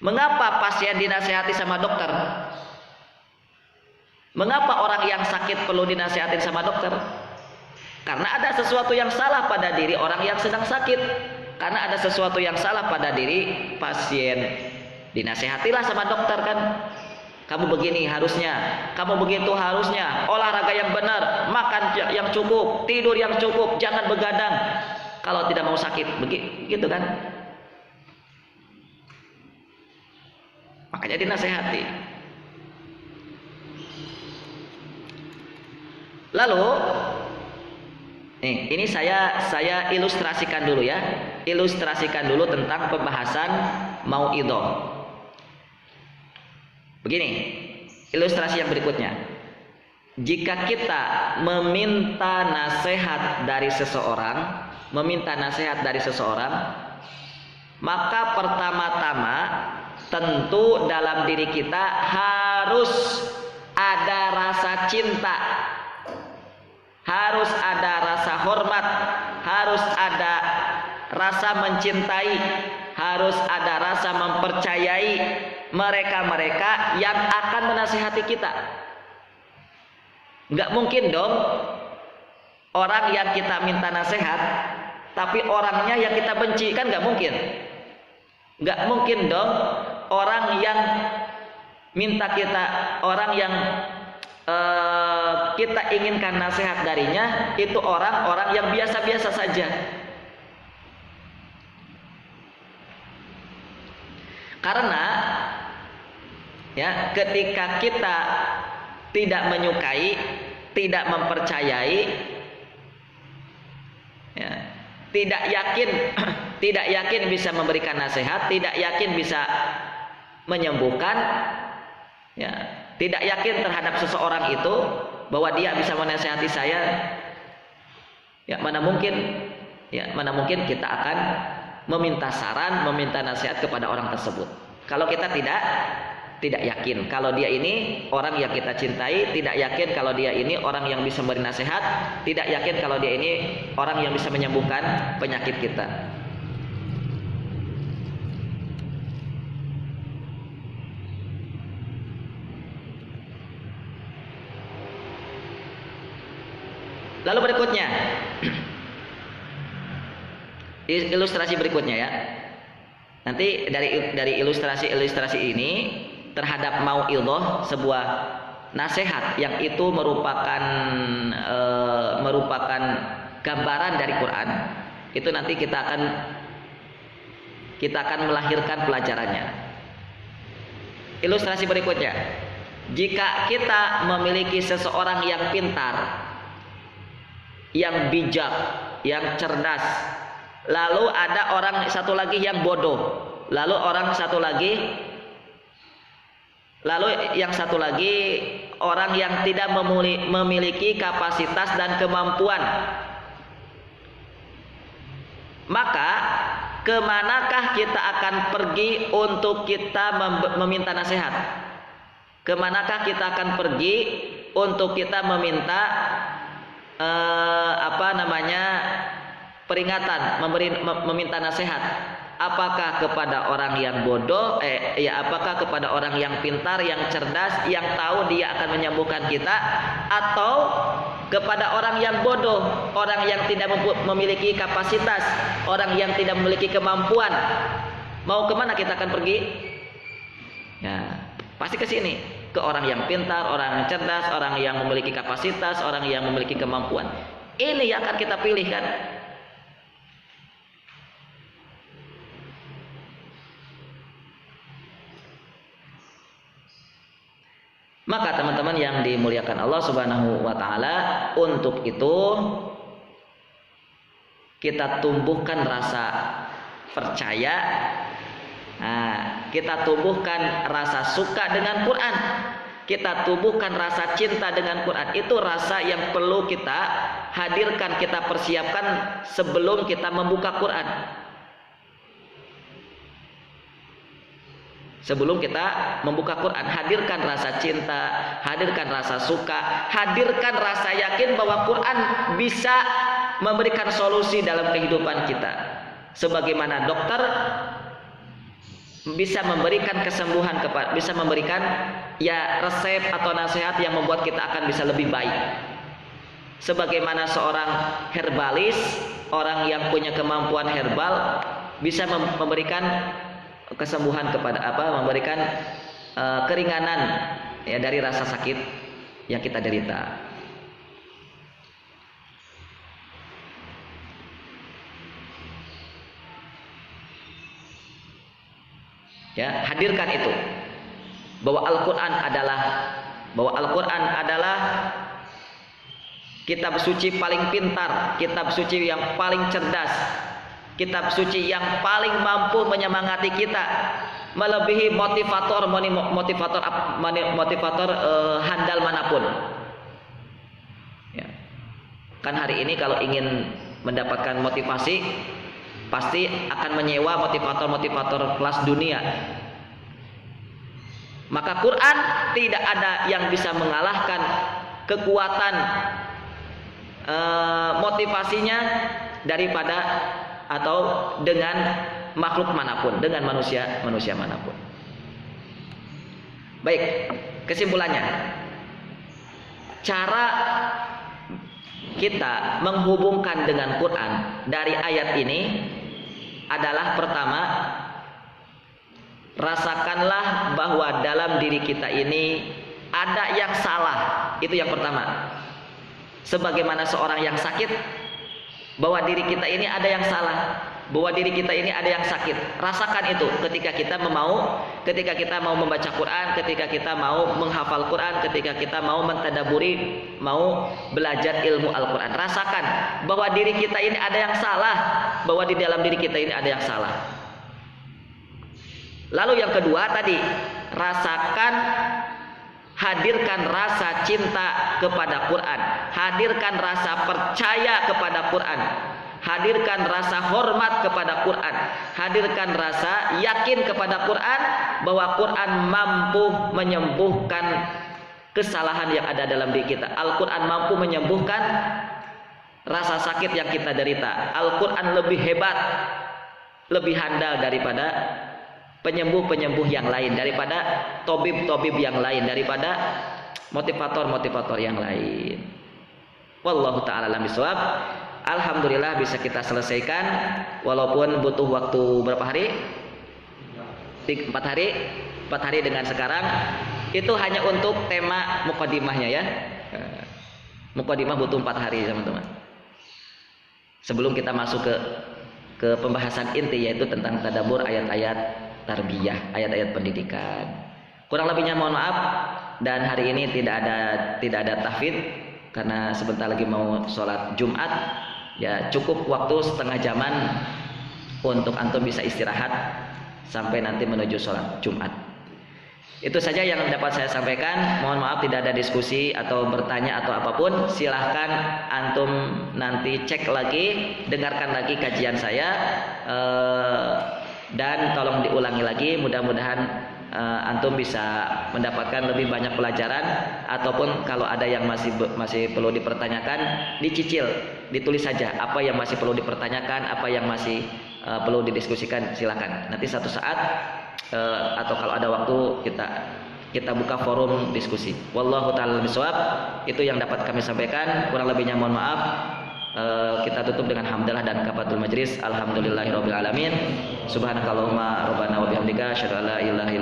Speaker 1: Mengapa pasien dinasihati sama dokter? Mengapa orang yang sakit perlu dinasihatin sama dokter? Karena ada sesuatu yang salah pada diri orang yang sedang sakit. Karena ada sesuatu yang salah pada diri pasien. Dinasihatilah sama dokter kan. Kamu begini harusnya, kamu begitu harusnya, olahraga yang benar, makan yang cukup, tidur yang cukup, jangan begadang. Kalau tidak mau sakit, begitu kan? Makanya dinasehati. Lalu ini saya ilustrasikan dulu ya. Ilustrasikan dulu tentang pembahasan mauidhah. Begini, ilustrasi yang berikutnya. Jika kita meminta nasihat dari seseorang, maka pertama-tama tentu dalam diri kita harus ada rasa cinta, harus ada rasa hormat, harus ada rasa mencintai, harus ada rasa mempercayai mereka-mereka yang akan menasihati kita. Nggak mungkin dong orang yang kita minta nasihat tapi orangnya yang kita benci, kan nggak mungkin. Nggak mungkin dong orang yang minta kita, orang yang kita inginkan nasihat darinya itu orang-orang yang biasa-biasa saja. Karena ya, ketika kita tidak menyukai, tidak mempercayai, ya, tidak yakin bisa memberikan nasihat, tidak yakin bisa menyembuhkan, ya, tidak yakin terhadap seseorang itu bahwa dia bisa menasihati saya, ya mana mungkin kita akan meminta saran, meminta nasihat kepada orang tersebut. Kalau kita tidak yakin kalau dia ini orang yang kita cintai, tidak yakin kalau dia ini orang yang bisa memberi nasihat, tidak yakin kalau dia ini orang yang bisa menyembuhkan penyakit kita. Lalu berikutnya, ilustrasi berikutnya ya. Nanti dari ilustrasi ini terhadap mauidhah, sebuah nasihat yang itu merupakan gambaran dari Quran, itu nanti kita akan melahirkan pelajarannya. Ilustrasi berikutnya, jika kita memiliki seseorang yang pintar, yang bijak, yang cerdas, lalu ada orang satu lagi yang bodoh, lalu yang satu lagi orang yang tidak memiliki kapasitas dan kemampuan, maka kemanakah kita akan pergi untuk kita meminta nasihat? Kemanakah kita akan pergi untuk kita meminta peringatan, meminta nasihat? Apakah kepada orang yang bodoh, apakah kepada orang yang pintar, yang cerdas, yang tahu dia akan menyembuhkan kita, atau kepada orang yang bodoh, orang yang tidak memiliki kapasitas, orang yang tidak memiliki kemampuan? Mau kemana kita akan pergi? Ya, pasti ke sini, ke orang yang pintar, orang yang cerdas, orang yang memiliki kapasitas, orang yang memiliki kemampuan. Ini yang akan kita pilih kan? Maka teman-teman yang dimuliakan Allah Subhanahu wa taala, untuk itu kita tumbuhkan rasa percaya, kita tumbuhkan rasa suka dengan Quran, kita tumbuhkan rasa cinta dengan Quran. Itu rasa yang perlu kita hadirkan, kita persiapkan sebelum kita membuka Quran. Sebelum kita membuka Quran, hadirkan rasa cinta, hadirkan rasa suka, hadirkan rasa yakin bahwa Quran bisa memberikan solusi dalam kehidupan kita. Sebagaimana dokter bisa memberikan kesembuhan bisa memberikan ya resep atau nasihat yang membuat kita akan bisa lebih baik. Sebagaimana seorang herbalis, orang yang punya kemampuan herbal bisa memberikan kesembuhan memberikan keringanan ya dari rasa sakit yang kita derita. Ya, hadirkan itu bahwa Al-Qur'an adalah kitab suci paling pintar, kitab suci yang paling cerdas, kitab suci yang paling mampu menyemangati kita, melebihi motivator handal manapun. Ya. Kan hari ini kalau ingin mendapatkan motivasi pasti akan menyewa motivator kelas dunia. Maka Quran tidak ada yang bisa mengalahkan kekuatan motivasinya daripada atau dengan makhluk manapun, dengan manusia manapun. Baik, kesimpulannya, cara kita menghubungkan dengan Quran dari ayat ini adalah pertama, rasakanlah bahwa dalam diri kita ini ada yang salah. Itu yang pertama. Sebagaimana seorang yang sakit, bahwa diri kita ini ada yang salah, bahwa diri kita ini ada yang sakit. Rasakan itu ketika kita mau membaca Quran, ketika kita mau menghafal Quran, ketika kita mau mentadaburi, mau belajar ilmu Al-Quran. Rasakan bahwa diri kita ini ada yang salah, bahwa di dalam diri kita ini ada yang salah. Lalu yang kedua tadi, rasakan, hadirkan rasa cinta kepada Quran, hadirkan rasa percaya kepada Quran, hadirkan rasa hormat kepada Quran, hadirkan rasa yakin kepada Quran bahwa Quran mampu menyembuhkan kesalahan yang ada dalam diri kita. Al-Quran mampu menyembuhkan rasa sakit yang kita derita. Al-Quran lebih hebat, lebih handal daripada penyembuh-penyembuh yang lain, daripada tobib-tobib yang lain, daripada motivator-motivator yang lain. Wallahu ta'ala alam bishawab. Alhamdulillah bisa kita selesaikan, walaupun butuh waktu berapa hari? 4 hari dengan sekarang. Itu hanya untuk tema mukadimahnya ya. Mukadimah butuh 4 hari teman-teman. Sebelum kita masuk ke pembahasan inti, yaitu tentang tadabbur ayat-ayat tarbiyah, ayat-ayat pendidikan. Kurang lebihnya mohon maaf, dan hari ini tidak ada tahfidz karena sebentar lagi mau sholat Jumat. Ya, cukup waktu setengah jaman untuk antum bisa istirahat sampai nanti menuju sholat Jumat. Itu saja yang dapat saya sampaikan. Mohon maaf tidak ada diskusi atau bertanya atau apapun. Silahkan antum nanti cek lagi, dengarkan lagi kajian saya, dan tolong diulangi lagi. Mudah-mudahan antum bisa mendapatkan lebih banyak pelajaran, ataupun kalau ada yang masih perlu dipertanyakan, dicicil, ditulis saja apa yang masih perlu dipertanyakan, apa yang masih perlu didiskusikan. Silakan nanti satu saat atau kalau ada waktu kita buka forum diskusi. Wallahu ta'ala bishawab. Itu yang dapat kami sampaikan, kurang lebihnya mohon maaf. Kita tutup dengan hamdalah dan kafatul majlis. Alhamdulillahirabbil alamin. Subhanakallahumma rabbana wa bihamdika asyhadu an la ilaha illa